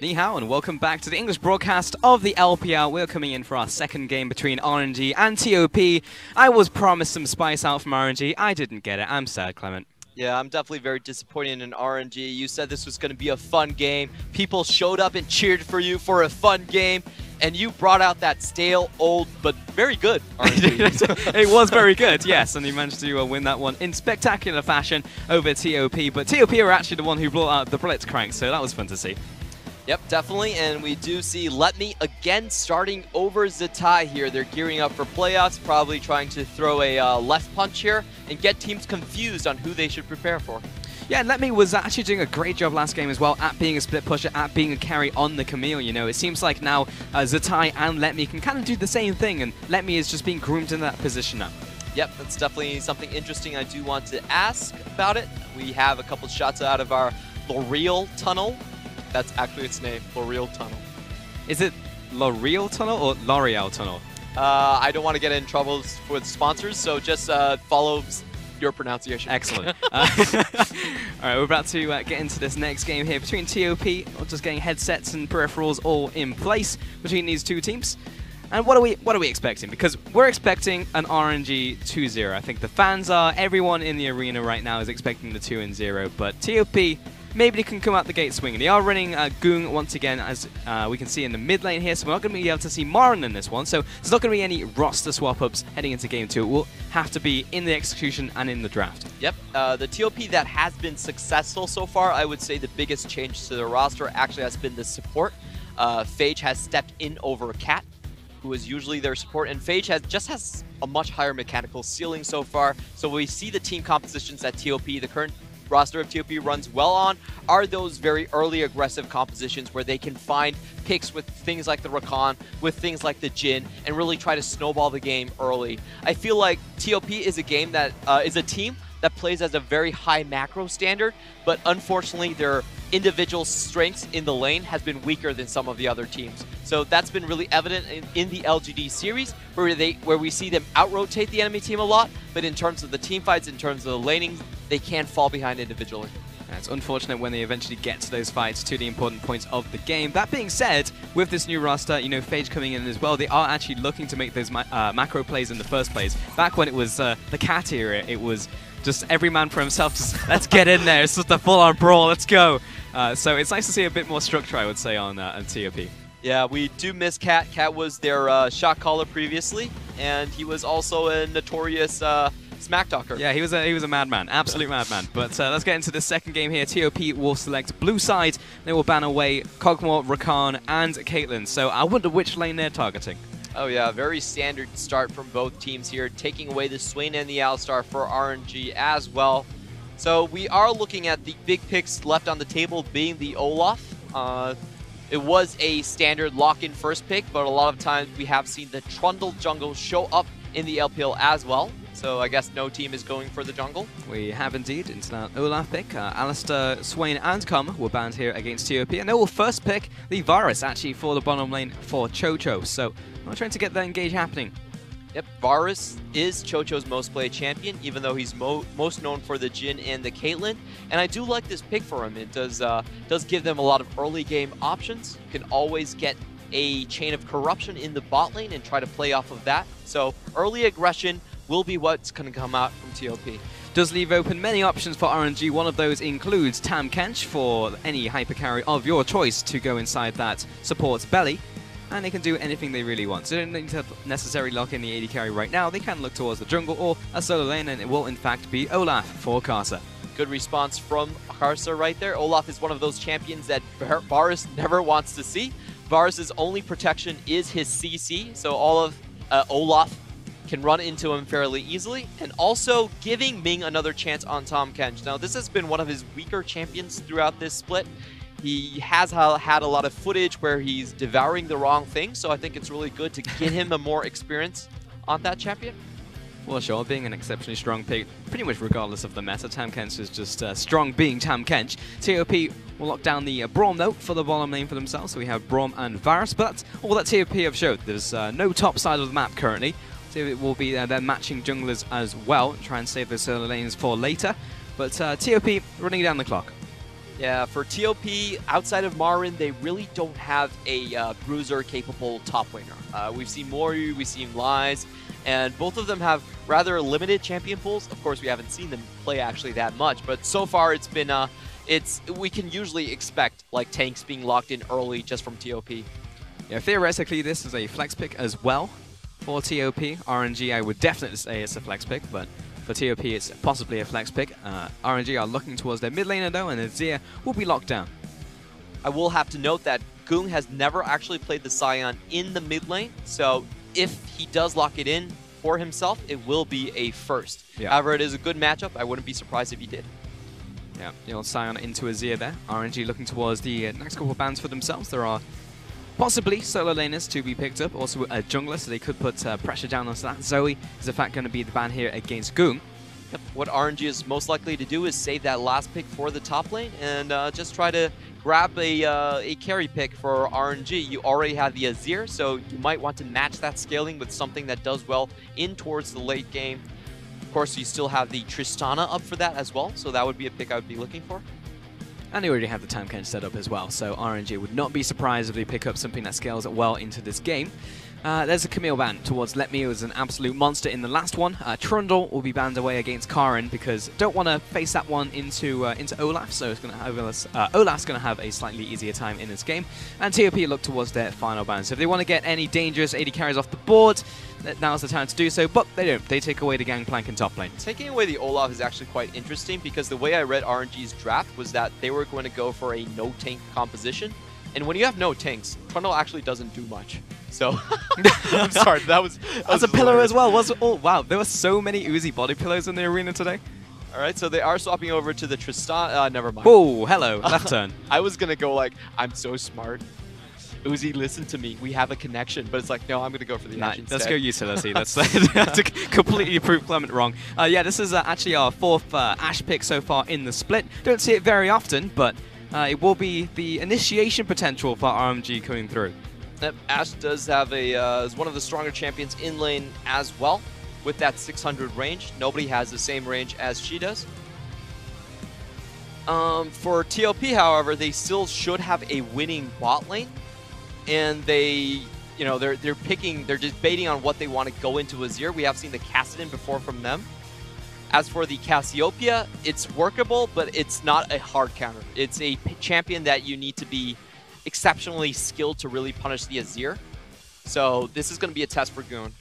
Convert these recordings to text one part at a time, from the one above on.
Ni hao and welcome back to the English broadcast of the LPL. We're coming in for our second game between RNG and TOP. I was promised some spice out from RNG. I didn't get it. I'm sad, Clement. Yeah, I'm definitely very disappointed in RNG. You said this was going to be a fun game. People showed up and cheered for you for a fun game. And you brought out that stale, old, but very good RNG. It was very good, yes. And you managed to win that one in spectacular fashion over TOP. But TOP were actually the one who brought out the Blitzcrank, so that was fun to see. Yep, definitely, and we do see Let Me again starting over Zatai here. They're gearing up for playoffs, probably trying to throw a left punch here and get teams confused on who they should prepare for. Yeah, Let Me was actually doing a great job last game as well at being a split pusher, at being a carry on the Camille. You know, it seems like now Zatai and Let Me can kind of do the same thing, and Let Me is just being groomed in that position now. Yep, that's definitely something interesting I do want to ask about it. We have a couple shots out of our L'Oreal tunnel. That's actually its name, L'Oreal Tunnel. Is it L'Oreal Tunnel or L'Oreal Tunnel? I don't want to get in trouble with sponsors, so just follow your pronunciation. Excellent. All right, we're about to get into this next game here between TOP, just getting headsets and peripherals all in place between these two teams. And what are we expecting? Because we're expecting an RNG 2-0. I think the fans are, everyone in the arena right now is expecting the 2-0, but TOP, maybe they can come out the gate swinging. They are running Goong once again, as we can see in the mid lane here, so we're not going to be able to see Marin in this one, so there's not going to be any roster swap-ups heading into Game 2. It will have to be in the execution and in the draft. Yep, the TOP that has been successful so far, I would say the biggest change to the roster actually has been the support. Phage has stepped in over Cat, who is usually their support, and Phage has a much higher mechanical ceiling so far, so we see the team compositions that TOP, the current roster of TOP runs well on, are those very early aggressive compositions where they can find picks with things like the Rakan, with things like the Jhin, and really try to snowball the game early. I feel like TOP is a game that is a team that plays as a very high macro standard, but unfortunately their individual strengths in the lane has been weaker than some of the other teams. So that's been really evident in the LGD series, where we see them out-rotate the enemy team a lot, but in terms of the team fights, in terms of the laning, they can fall behind individually. It's unfortunate when they eventually get to those fights, to the important points of the game. That being said, with this new roster, you know, Phage coming in as well, they are actually looking to make those macro plays in the first place. Back when it was the Cat era, it was just every man for himself, just let's get in there, it's just a full-on brawl, let's go. So it's nice to see a bit more structure, I would say, on TOP. Yeah, we do miss Cat. Cat was their shot caller previously, and he was also a notorious smack talker. Yeah, he was a madman, absolute madman. But let's get into the second game here. TOP will select blue side. They will ban away Kog'Maw, Rakan, and Caitlyn. So I wonder which lane they're targeting. Oh yeah, very standard start from both teams here, taking away the Swain and the Alistar for RNG as well. So we are looking at the big picks left on the table being the Olaf. It was a standard lock-in first pick, but a lot of times we have seen the Trundle jungle show up in the LPL as well. So I guess no team is going for the jungle. We have indeed. It's that Olaf pick. Alistar, Swain, and Cum were banned here against TOP, and they will first pick the Varus actually for the bottom lane for Chocho. So I'm trying to get that engage happening. Yep, Varus is Chocho's most played champion, even though he's most known for the Jhin and the Caitlyn. And I do like this pick for him. It does give them a lot of early game options. You can always get a chain of corruption in the bot lane and try to play off of that. So early aggression will be what's going to come out from TOP. Does leave open many options for RNG. One of those includes Tahm Kench for any hyper carry of your choice to go inside that support's belly. And they can do anything they really want. So they don't need to necessarily lock in the AD carry right now. They can look towards the jungle or a solo lane, and it will in fact be Olaf for Karsa. Good response from Karsa right there. Olaf is one of those champions that Varus never wants to see. Varus' only protection is his CC, so all of Olaf can run into him fairly easily, and also giving Ming another chance on Tahm Kench. Now, this has been one of his weaker champions throughout this split. He has had a lot of footage where he's devouring the wrong thing, so I think it's really good to get him a more experience on that champion. Well, sure, being an exceptionally strong pick, pretty much regardless of the meta, Tahm Kench is just strong being Tahm Kench. TOP will lock down the Braum, though, for the bottom lane for themselves, so we have Braum and Varus, but that's all that TOP have showed. There's no top side of the map currently, so it will be their matching junglers as well, try and save those solo lanes for later, but TOP running down the clock. Yeah, for TOP, outside of Marin, they really don't have a bruiser-capable top laner. We've seen Moru, we've seen Lies, and both of them have rather limited champion pools. Of course, we haven't seen them play actually that much, but so far it's been, we can usually expect like tanks being locked in early just from TOP. Yeah, theoretically, this is a flex pick as well for TOP. RNG, I would definitely say it's a flex pick, but for TOP, it's possibly a flex pick. RNG are looking towards their mid laner though, and Azir will be locked down. I will have to note that Goong has never actually played the Scion in the mid lane, so if he does lock it in for himself, it will be a first. Yeah. However, it is a good matchup. I wouldn't be surprised if he did. Yeah, the old Scion into Azir there. RNG looking towards the next couple of bans for themselves. There are possibly solo laners to be picked up, also a jungler, so they could put pressure down onto that. Zoe is in fact going to be the ban here against Goong. Yep. What RNG is most likely to do is save that last pick for the top lane and just try to grab a carry pick for RNG. You already have the Azir, so you might want to match that scaling with something that does well in towards the late game. Of course, you still have the Tristana up for that as well, so that would be a pick I would be looking for. And they already have the Tahm Kench set up as well, so RNG would not be surprised if they pick up something that scales well into this game. There's a Camille ban towards Let Me, who was an absolute monster in the last one. Trundle will be banned away against Karin because don't want to face that one into Olaf, so it's going to have Olaf's going to have a slightly easier time in this game. And TOP look towards their final ban. So if they want to get any dangerous AD carries off the board, now's the time to do so, but they don't. They take away the Gangplank in top lane. Taking away the Olaf is actually quite interesting because the way I read RNG's draft was that they were going to go for a no-tank composition. And when you have no tanks, Trundle actually doesn't do much. So, I'm sorry, that was a pillow as well. Oh, wow, there were so many Uzi body pillows in the arena today. All right, so they are swapping over to the Tristan. Never mind. Whoa, hello, left turn. I was going to go like, I'm so smart. Uzi, listen to me. We have a connection. But it's like, no, I'm going to go for the Ashe instead. Let's go utility. That's to completely prove Clement wrong. Yeah, this is actually our fourth Ashe pick so far in the split. Don't see it very often, but it will be the initiation potential for RMG coming through. Yep, Ashe does have is one of the stronger champions in lane as well, with that 600 range. Nobody has the same range as she does. For TOP, however, they still should have a winning bot lane, and they're debating on what they want to go into Azir. We have seen the Kassadin before from them. As for the Cassiopeia, it's workable, but it's not a hard counter. It's a champion that you need to be exceptionally skilled to really punish the Azir. So this is going to be a test for Goon.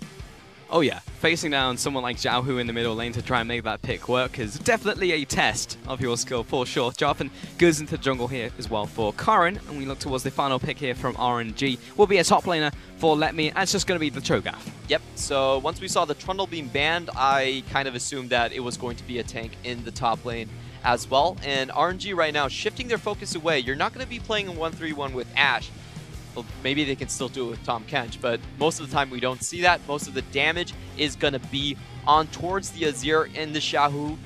Oh yeah, facing down someone like Xiaohu in the middle lane to try and make that pick work is definitely a test of your skill for sure. Jarvan goes into the jungle here as well for Karin, and we look towards the final pick here from RNG. Will be a top laner for Let Me, and it's just going to be the Cho'Gath. Yep, so once we saw the Trundle being banned, I kind of assumed that it was going to be a tank in the top lane as well. And RNG right now shifting their focus away. You're not going to be playing a 1-3-1 with Ashe. Well, maybe they can still do it with Tahm Kench, but most of the time we don't see that. Most of the damage is going to be on towards the Azir and the Xiaohu.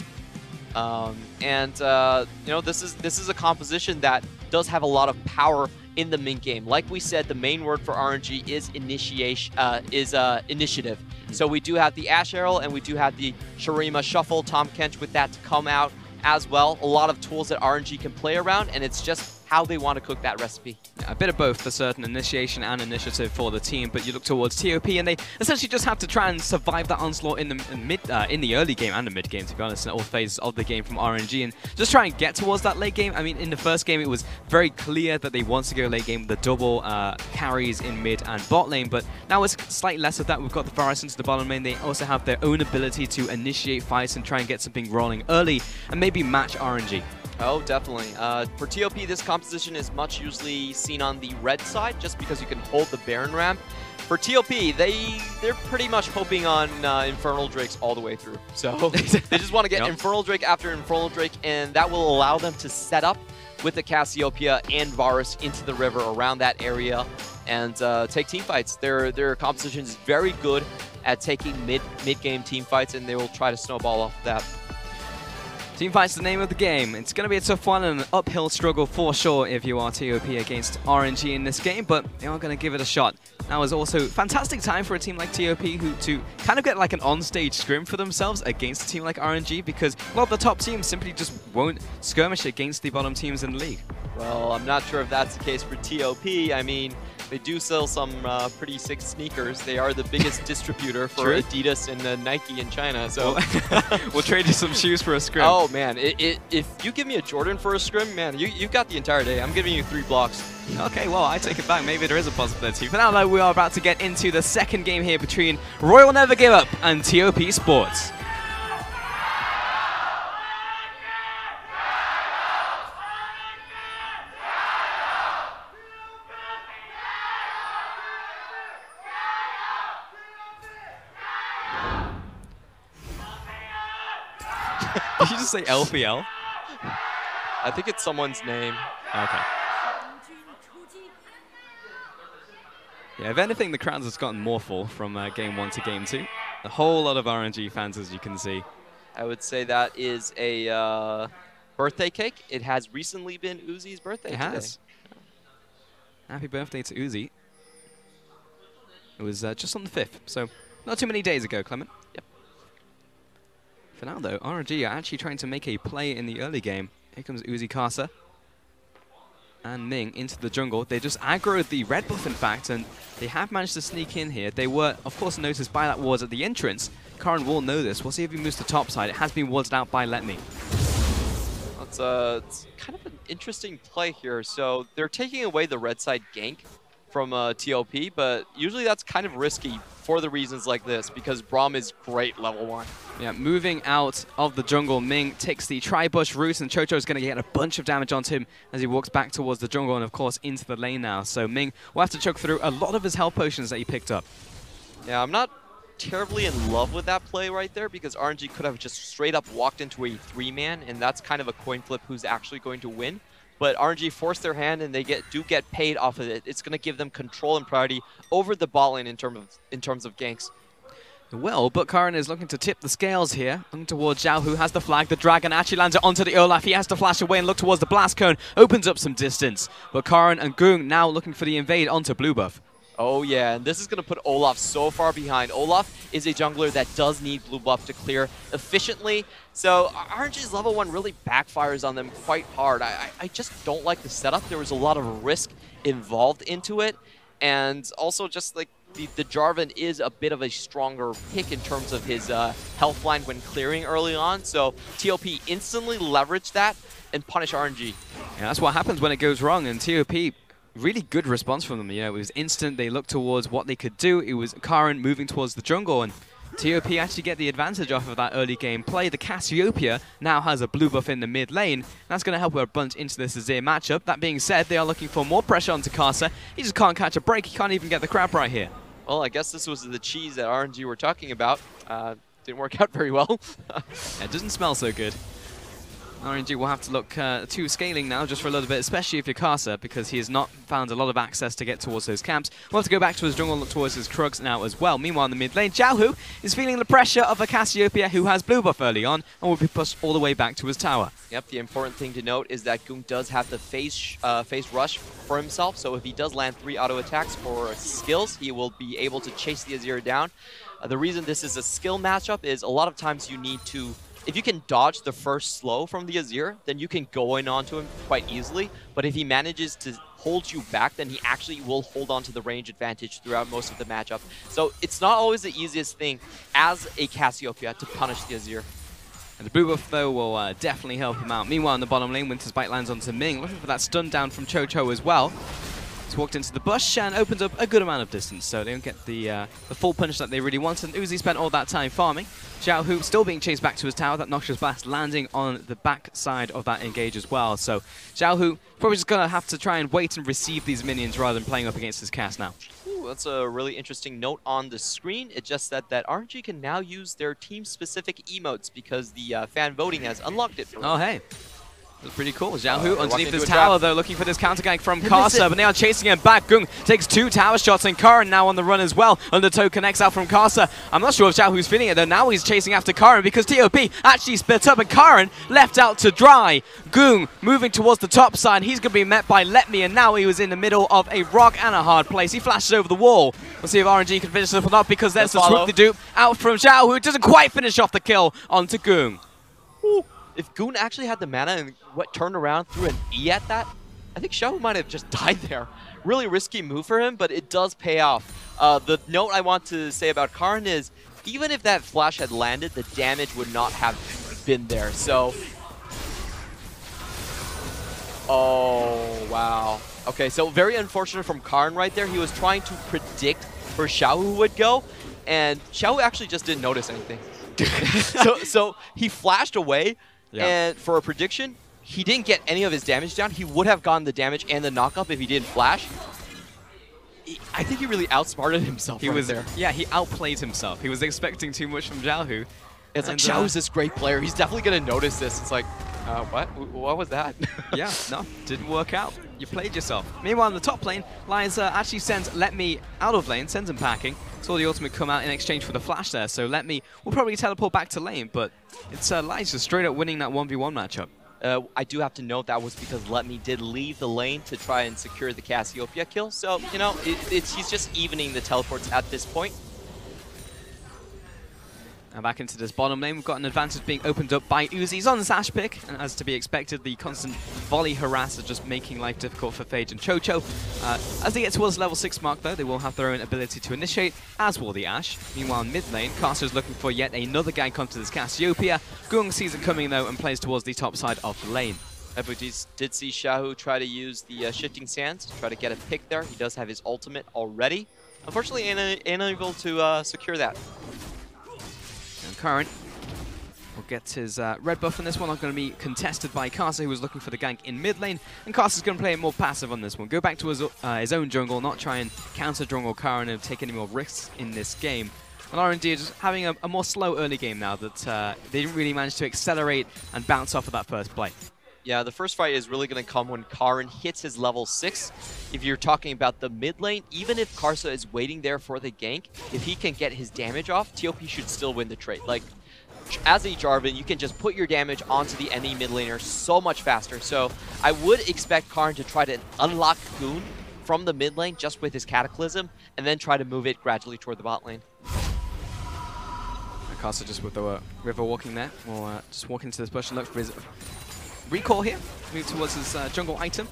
This is a composition that does have a lot of power in the mid game. Like we said, the main word for RNG is initiative. So we do have the Ashe Herald and we do have the Shurima Shuffle, Tahm Kench with that to come out as well. A lot of tools that RNG can play around, and it's just how they want to cook that recipe. Yeah, a bit of both for certain, initiation and initiative for the team, but you look towards TOP and they essentially just have to try and survive that onslaught in the early game and the mid game, to be honest, in all phases of the game from RNG, and just try and get towards that late game. I mean, in the first game it was very clear that they want to go late game with the double carries in mid and bot lane, but now it's slightly less of that. We've got the Varus into the bottom lane. They also have their own ability to initiate fights and try and get something rolling early and maybe match RNG. Oh, definitely. For TOP, this composition is much usually seen on the red side, just because you can hold the Baron ramp. For TOP, they're pretty much hoping on Infernal Drakes all the way through. So they just want to get Infernal Drake after Infernal Drake, and that will allow them to set up with the Cassiopeia and Varus into the river around that area and take team fights. Their composition is very good at taking mid-game team fights, and they will try to snowball off that. Teamfight's the name of the game. It's going to be a tough one and an uphill struggle for sure if you are TOP against RNG in this game, but they are going to give it a shot. Now is also fantastic time for a team like TOP to kind of get like an on-stage scrim for themselves against a team like RNG, because a lot of the top teams simply just won't skirmish against the bottom teams in the league. Well, I'm not sure if that's the case for TOP. I mean, they do sell some pretty sick sneakers. They are the biggest distributor for Adidas and Nike in China. So we'll trade you some shoes for a scrim. Oh man, if you give me a Jordan for a scrim, man, you've got the entire day. I'm giving you 3 blocks. Okay, well, I take it back. Maybe there is a possibility. For now, though, we are about to get into the second game here between Royal Never Give Up and TOP Sports. Did you just say LPL? I think it's someone's name. Okay. Yeah, if anything, the crowds has gotten more full from Game 1 to Game 2. A whole lot of RNG fans, as you can see. I would say that is a birthday cake. It has recently been Uzi's birthday today. It has. Happy birthday to Uzi. It was just on the 5th, so not too many days ago, Clement. Yep. For now, though, RNG are actually trying to make a play in the early game. Here comes Uzi Karsa and Ming into the jungle. They just aggroed the red buff, in fact, and they have managed to sneak in here. They were, of course, noticed by that ward at the entrance. Karan will know this. We'll see if he moves to top side. It has been warded out by Let Me. It's kind of an interesting play here. So they're taking away the red side gank from TOP, but usually that's kind of risky for the reasons like this, because Braum is great level 1. Yeah, moving out of the jungle, Ming takes the tri-bush route, and Chocho is going to get a bunch of damage onto him as he walks back towards the jungle and, of course, into the lane now. So Ming will have to choke through a lot of his health potions that he picked up. Yeah, I'm not terribly in love with that play right there, because RNG could have just straight up walked into a 3-man, and that's kind of a coin flip who's actually going to win. But RNG forced their hand, and they do get paid off of it. It's going to give them control and priority over the bot lane in terms of ganks. Well, but Karan is looking to tip the scales here. Looking towards Zhao, who has the flag. The dragon actually lands it onto the Olaf. He has to flash away and look towards the blast cone. Opens up some distance. But Karan and Gung now looking for the invade onto blue buff. Oh yeah, and this is going to put Olaf so far behind. Olaf is a jungler that does need blue buff to clear efficiently. So RNG's level 1 really backfires on them quite hard. I just don't like the setup. There was a lot of risk involved into it. And also just like the Jarvan is a bit of a stronger pick in terms of his health line when clearing early on. So TOP instantly leveraged that and punish RNG. Yeah, that's what happens when it goes wrong. And TOP, really good response from them. You know, it was instant. They looked towards what they could do. It was Karan moving towards the jungle, and TOP actually get the advantage off of that early game play. The Cassiopeia now has a blue buff in the mid lane. That's going to help her a bunch into this Azir matchup. That being said, they are looking for more pressure onto Karsa. He just can't catch a break. He can't even get the crab right here. Well, I guess this was the cheese that RNG were talking about. Didn't work out very well. It doesn't smell so good. RNG will have to look to scaling now just for a little bit, especially if you're Karsa, because he has not found a lot of access to get towards those camps. We'll have to go back to his jungle and look towards his Krugs now as well. Meanwhile, in the mid lane, Zhao is feeling the pressure of a Cassiopeia who has blue buff early on and will be pushed all the way back to his tower. Yep, the important thing to note is that Gung does have the face rush for himself, so if he does land 3 auto attacks for skills, he will be able to chase the Azir down. The reason this is a skill matchup is a lot of times you need to, if you can dodge the first slow from the Azir, then you can go in onto him quite easily. But if he manages to hold you back, then he actually will hold on to the range advantage throughout most of the matchup. So it's not always the easiest thing as a Cassiopeia to punish the Azir. And the blue buff, though, will definitely help him out. Meanwhile, in the bottom lane, Winter's Bite lands onto Ming, looking for that stun down from Chocho as well. He's walked into the bush and opens up a good amount of distance, so they don't get the full punish that they really wanted. And Uzi spent all that time farming. Zhao still being chased back to his tower. That Noxious Blast landing on the back side of that engage as well. So Zhao probably just going to have to try and wait and receive these minions rather than playing up against his cast now. Ooh, that's a really interesting note on the screen. It just said that RNG can now use their team-specific emotes because the fan voting has unlocked it for them. Oh, hey. That's pretty cool. Xiaohu underneath this trap. tower, though, looking for this counter gank from Karsa, but they are chasing him back. Gung takes 2 tower shots, and Karin now on the run as well. Undertow connects out from Karsa. I'm not sure if Xiaohu's feeling it, though. Now he's chasing after Karin because TOP actually split up, and Karin left out to dry. Gung moving towards the top side. He's going to be met by Let Me, and now he was in the middle of a rock and a hard place. He flashes over the wall. We'll see if RNG can finish this or not, because there's the swoop-de-doop out from Xiaohu. Doesn't quite finish off the kill onto Gung. Ooh. If Goon actually had the mana and turned around, threw an E at that, I think Xiaohu might have just died there. Really risky move for him, but it does pay off. The note I want to say about Karin is, even if that flash had landed, the damage would not have been there. So, oh, wow. Okay, so very unfortunate from Karin right there. He was trying to predict where Xiaohu would go, and Xiaohu actually just didn't notice anything. so he flashed away. Yeah. And for a prediction, he didn't get any of his damage down. He would have gotten the damage and the knock-up if he didn't flash. I think he really outsmarted himself there. Yeah, he outplayed himself. He was expecting too much from Xiaohu. It's like, Xiaohu's this great player. He's definitely going to notice this. It's like, what? What was that? Yeah, no, didn't work out. You played yourself. Meanwhile, in the top lane, Liza actually sends Let Me out of lane, sends him packing. Saw the ultimate come out in exchange for the flash there, so Let Me will probably teleport back to lane, but it's Liza straight up winning that 1v1 matchup. I do have to note that was because Let Me did leave the lane to try and secure the Cassiopeia kill, so, you know, he's just evening the teleports at this point. And back into this bottom lane, we've got an advantage being opened up by Uzi. He's on the Sash pick, and as to be expected, the constant volley harass is just making life difficult for Phage and Chocho. As they get towards level 6 mark, though, they will have their own ability to initiate, as will the Ashe. Meanwhile, in mid lane, Karsa is looking for yet another gank onto this Cassiopeia. Gung sees it coming, though, and plays towards the top side of the lane. FOGs did see Xiaohu try to use the Shifting Sands to try to get a pick there. He does have his ultimate already. Unfortunately, unable to secure that. And Karin will get his red buff in this one. Not going to be contested by Karsa, who was looking for the gank in mid lane. And Karsa's going to play it more passive on this one. Go back to his own jungle, not try and counter jungle Karin and take any more risks in this game. And RNG is just having a more slow early game now that they didn't really manage to accelerate and bounce off of that first play. Yeah, the first fight is really going to come when Karin hits his level 6. If you're talking about the mid lane, even if Karsa is waiting there for the gank, if he can get his damage off, TOP should still win the trade. Like, as a Jarvan, you can just put your damage onto the enemy mid laner so much faster. So I would expect Karin to try to unlock Goon from the mid lane just with his Cataclysm, and then try to move it gradually toward the bot lane. Karsa just with the river walking there. We'll just walk into this bush and look for his recall here. Move towards his jungle item.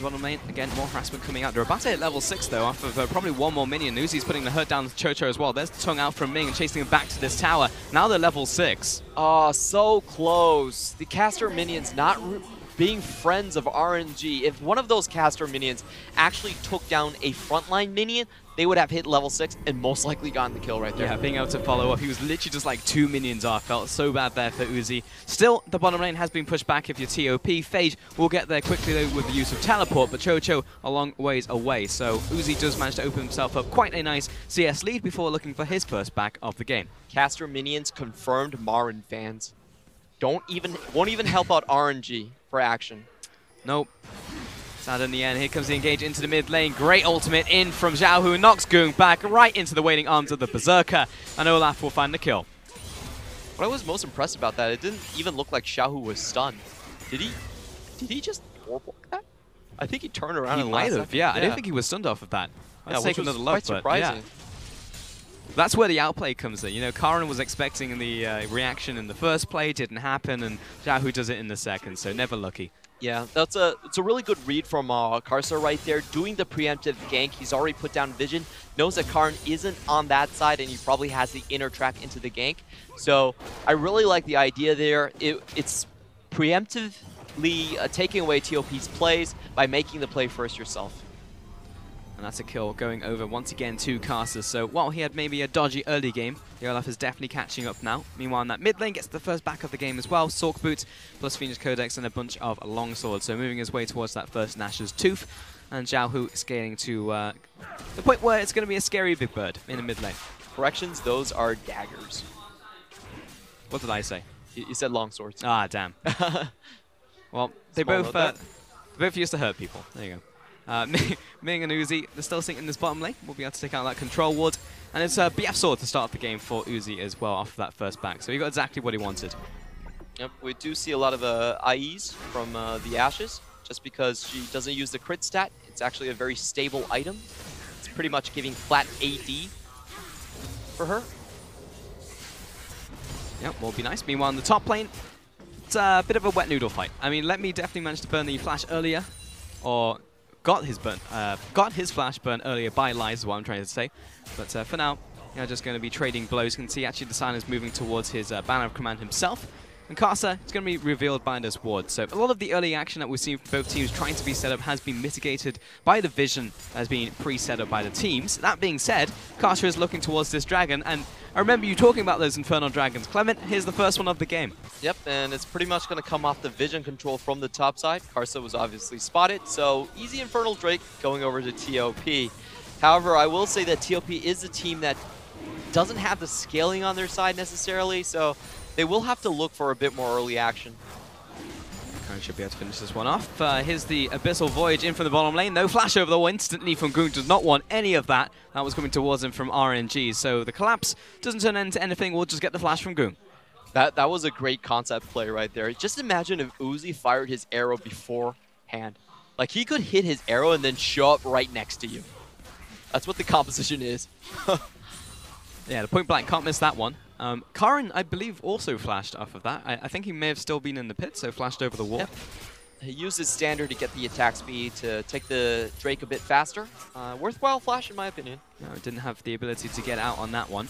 Bottom lane, again, more harassment coming out. They're about to hit level 6, though, off of probably one more minion. Uzi's putting the hurt down to Chocho as well. There's the tongue out from Ming and chasing him back to this tower. Now they're level 6. Oh, so close. The caster minions not being friends of RNG. If one of those caster minions actually took down a frontline minion, they would have hit level 6 and most likely gotten the kill right there. Yeah, being able to follow up. He was literally just like 2 minions off. Felt so bad there for Uzi. Still, the bottom lane has been pushed back if you're TOP. Phage will get there quickly, though, with the use of teleport, but Chocho a long ways away. So Uzi does manage to open himself up quite a nice CS lead before looking for his first back of the game. Caster minions confirmed Marin fans. Won't even help out RNG for action. Nope. Sad in the end. Here comes the engage into the mid lane. Great ultimate in from Xiaohu. Knocks Gung back right into the waiting arms of the Berserker. And Olaf will find the kill. What I was most impressed about that, it didn't even look like Xiaohu was stunned. Did he just block that? I think he turned around and might have. Yeah, I didn't think he was stunned off of that. Let's take another look, quite surprising. Yeah. That's where the outplay comes in. You know, Karin was expecting the reaction in the first play, didn't happen, and Xiaohu does it in the second, so never lucky. Yeah, it's a really good read from Karsa right there, doing the preemptive gank. He's already put down vision, knows that Karin isn't on that side, and he probably has the inner track into the gank. So I really like the idea there. It's preemptively taking away TOP's plays by making the play first yourself. And that's a kill going over once again to Karsa. So while he had maybe a dodgy early game, the Olaf is definitely catching up now. Meanwhile, in that mid lane gets the first back of the game as well. Sork Boots plus Phoenix Codex and a bunch of longswords. So moving his way towards that first Nash's Tooth. And Xiaohu scaling to the point where it's going to be a scary big bird in the mid lane. Corrections, those are daggers. What did I say? You said longswords. Ah, damn. Well, they both used to hurt people. There you go. Ming and Uzi, they're still sitting in this bottom lane. We'll be able to take out that control ward. And it's BF Sword to start off the game for Uzi as well off of that first back. So he got exactly what he wanted. Yep, we do see a lot of IEs from the Ashes. Just because she doesn't use the crit stat, it's actually a very stable item. It's pretty much giving flat AD for her. Yep, will be nice. Meanwhile, in the top lane, it's a bit of a wet noodle fight. I mean, Let Me definitely managed to burn the flash earlier, or got his flash burn earlier by Lies, is what I'm trying to say. But for now, just going to be trading blows. You can see actually the Silence moving towards his banner of command himself. And Casa is going to be revealed by this ward. So a lot of the early action that we've seen from both teams trying to be set up has been mitigated by the vision that has been pre-set up by the teams. That being said, Casa is looking towards this dragon, and I remember you talking about those Infernal Dragons. Clement, here's the first one of the game. Yep, and it's pretty much going to come off the vision control from the top side. Karsa was obviously spotted, so easy Infernal Drake going over to TOP. However, I will say that TOP is a team that doesn't have the scaling on their side necessarily, so they will have to look for a bit more early action. Current should be able to finish this one off. Here's the Abyssal Voyage in from the bottom lane. No flash over though instantly from Goong. Does not want any of that. That was coming towards him from RNG. So the collapse doesn't turn into anything. We'll just get the flash from Goong. That was a great concept play right there. Just imagine if Uzi fired his arrow beforehand. Like, he could hit his arrow and then show up right next to you. That's what the composition is. Yeah, the point blank, can't miss that one. Karin, I believe, also flashed off of that. I think he may have still been in the pit, so flashed over the wall. Yep. He used his standard to get the attack speed to take the Drake a bit faster. Worthwhile flash, in my opinion. No, didn't have the ability to get out on that one.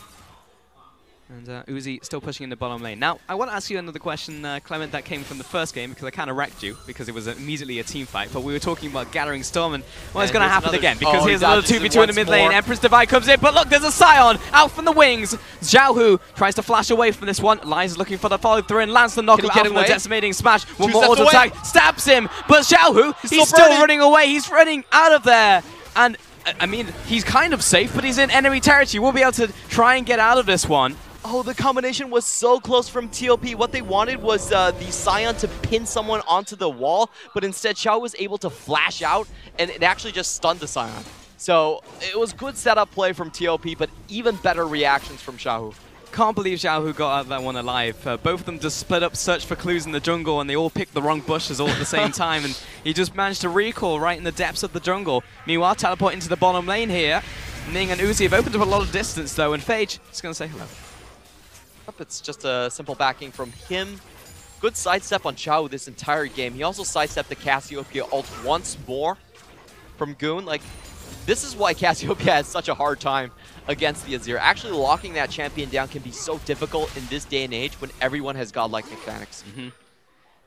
And Uzi still pushing in the bottom lane. Now, I want to ask you another question, Clement, that came from the first game, because I kind of wrecked you, because it was immediately a team fight. But we were talking about Gathering Storm, and well, it's going to happen again, because here's another 2v2 in the mid lane. Empress Divide comes in, but look, there's a Scion out from the wings. Xiaohu tries to flash away from this one. Lies is looking for the follow through and lands the knockout out from the decimating smash. One more auto attack, stabs him, but Xiaohu, he's still running away. He's running out of there. And, I mean, he's kind of safe, but he's in enemy territory. We'll be able to try and get out of this one. Oh, the combination was so close from TOP. What they wanted was the Scion to pin someone onto the wall, but instead Xiao was able to flash out, and it actually just stunned the Scion. So it was good setup play from TOP, but even better reactions from Xiaohu. Can't believe Xiaohu got out of that one alive. Both of them just split up, search for clues in the jungle, and they all picked the wrong bushes all at the same time, and he just managed to recall right in the depths of the jungle. Meanwhile, teleport into the bottom lane here. Ning and Uzi have opened up a lot of distance, though, and Phage is going to say hello. It's just a simple backing from him. Good sidestep on Xiao this entire game. He also sidestepped the Cassiopeia ult once more from Goon. Like, this is why Cassiopeia has such a hard time against the Azir. Actually locking that champion down can be so difficult in this day and age when everyone has godlike mechanics.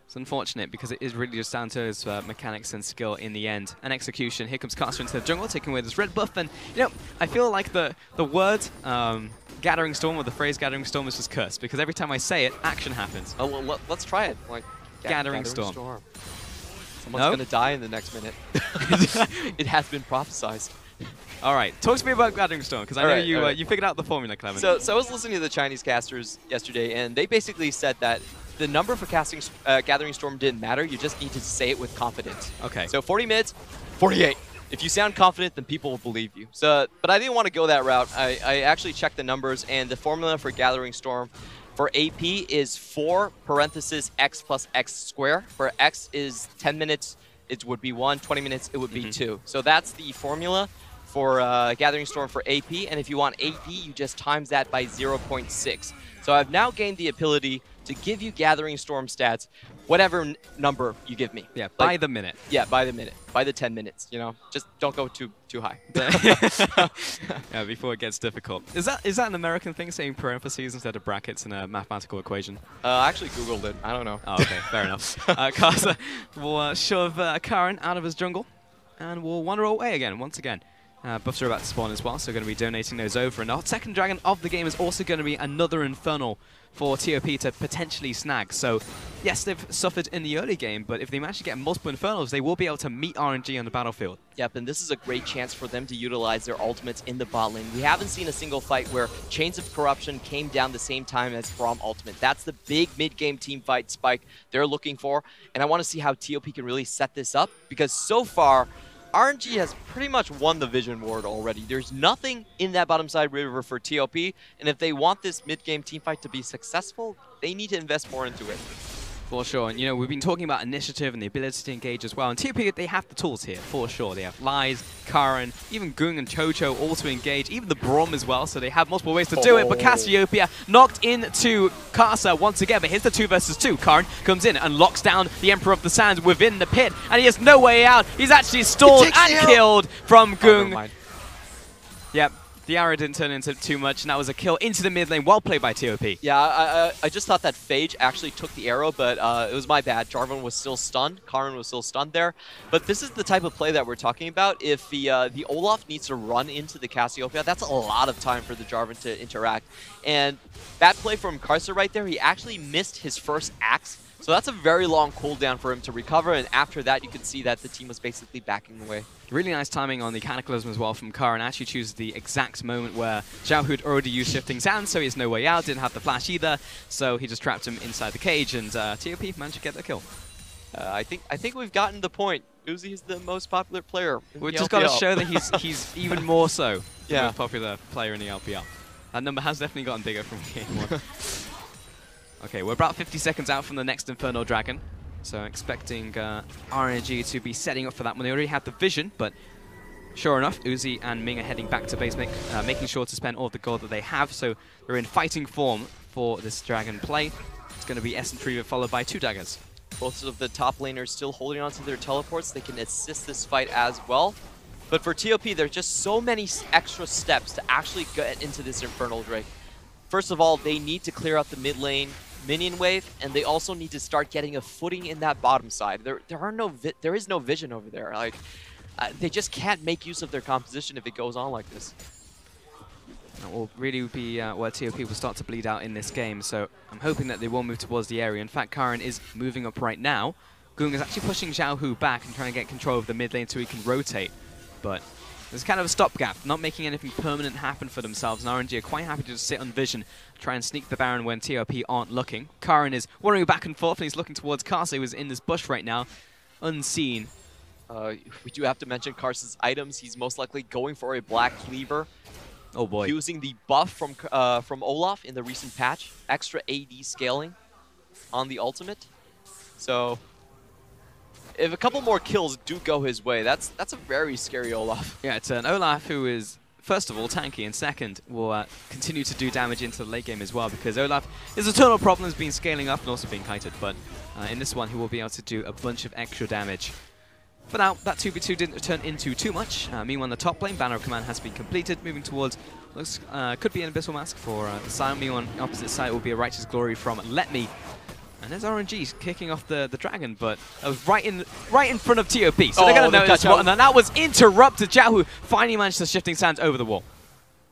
It's unfortunate because it is really just down to his mechanics and skill in the end. And execution. Here comes Caster into the jungle, taking away this red buff. And, you know, I feel like the word Gathering Storm, or the phrase Gathering Storm, is just cursed. Because every time I say it, action happens. Oh, well, let's try it. Like, Gathering Storm. Someone's going to die in the next minute. It has been prophesized. All right, talk to me about Gathering Storm, because I know you figured out the formula, Clement. So I was listening to the Chinese casters yesterday, and they basically said that the number for casting Gathering Storm didn't matter. You just need to say it with confidence. Okay. So 40 minutes, 48. If you sound confident, then people will believe you. So, but I didn't want to go that route. I actually checked the numbers, and the formula for Gathering Storm for AP is 4 parentheses x plus x square. For x is 10 minutes, it would be 1. 20 minutes, it would be 2. So that's the formula for Gathering Storm for AP. And if you want AP, you just times that by 0.6. So I've now gained the ability to give you Gathering Storm stats, whatever number you give me. Yeah, by the minute. Yeah, by the minute. By the 10 minutes, you know? Just don't go too high. Yeah, before it gets difficult. Is that an American thing, saying parentheses instead of brackets in a mathematical equation? I actually Googled it. I don't know. Oh, okay, fair enough. Casa will shove Karin out of his jungle, and we'll wander away again, once again. Buffs are about to spawn as well, so going to be donating those over. And our second dragon of the game is also going to be another Infernal for TOP to potentially snag. So, yes, they've suffered in the early game, but if they manage to get multiple Infernals, they will be able to meet RNG on the battlefield. Yep, and this is a great chance for them to utilize their ultimates in the bot lane. We haven't seen a single fight where Chains of Corruption came down the same time as Braum ultimate. That's the big mid-game team fight spike they're looking for, and I want to see how TOP can really set this up, because so far, RNG has pretty much won the Vision Ward already. There's nothing in that bottom side river for TOP, and if they want this mid-game teamfight to be successful, they need to invest more into it. For sure, and you know, we've been talking about initiative and the ability to engage as well, and TOP, they have the tools here, for sure. They have Lies, Karen, even Gung and Chocho all to engage, even the Braum as well, so they have multiple ways to do it, but Cassiopeia knocked into Karsa once again, but here's the 2 versus 2. Karen comes in and locks down the Emperor of the Sands within the pit, and he has no way out. He's actually stalled and killed from Gung. Yep. The arrow didn't turn into too much, and that was a kill into the mid lane. Well played by TOP. Yeah, I just thought that Phage actually took the arrow, but it was my bad. Jarvan was still stunned. Karin was still stunned there. But this is the type of play that we're talking about. If the Olaf needs to run into the Cassiopeia, that's a lot of time for the Jarvan to interact. And bad play from Karsa right there. He actually missed his first axe. So that's a very long cooldown for him to recover, and after that you could see that the team was basically backing away. Really nice timing on the Cataclysm as well from Karin. Actually chooses the exact moment where Xiao Hu had already used Shifting Sands, so he has no way out, didn't have the flash either, so he just trapped him inside the cage, and TOP managed to get the kill. I think we've gotten the point. Uzi is the most popular player in We've the just LPL. got to show that he's even more so the Yeah. most popular player in the LPL. That number has definitely gotten bigger from game 1. Okay, we're about 50 seconds out from the next Infernal Dragon, so expecting RNG to be setting up for that one. They already have the vision, but sure enough, Uzi and Ming are heading back to base, making sure to spend all of the gold that they have, so they're in fighting form for this Dragon play. It's going to be Essence Reaver followed by 2 daggers. Both of the top laners still holding on to their teleports. They can assist this fight as well. But for TOP, there's just so many extra steps to actually get into this Infernal Drake. First of all, they need to clear out the mid lane minion wave, and they also need to start getting a footing in that bottom side. There is no vision over there. Like, they just can't make use of their composition if it goes on like this. That will really be where TOP will start to bleed out in this game, so I'm hoping that they will move towards the area. In fact, Karin is moving up right now. Gung is actually pushing Xiao Hu back and trying to get control of the mid lane so he can rotate, but there's kind of a stopgap, not making anything permanent happen for themselves, and RNG are quite happy to just sit on vision, try and sneak the Baron when TOP aren't looking. Karin is wandering back and forth, and he's looking towards Karsa, who is in this bush right now, unseen. We do have to mention Karsa's items. He's most likely going for a Black Cleaver. Oh boy. Using the buff from Olaf in the recent patch. Extra AD scaling on the ultimate. So if a couple more kills do go his way, that's a very scary Olaf. Yeah, it's an Olaf who is, first of all, tanky, and second, will continue to do damage into the late game as well, because Olaf, his eternal problem has been scaling up and also being kited, but in this one he will be able to do a bunch of extra damage. For now, that 2v2 didn't turn into too much. Meanwhile, on the top lane, Banner of Command has been completed, moving towards, could be an Abyssal Mask for the side. Meanwhile, on the opposite side will be a Righteous Glory from Let Me. And there's RNG kicking off the dragon, but that was right in front of TOP, so they're going to notice what, and then that was interrupted. Xiao Hu finally managed to Shifting Sands over the wall.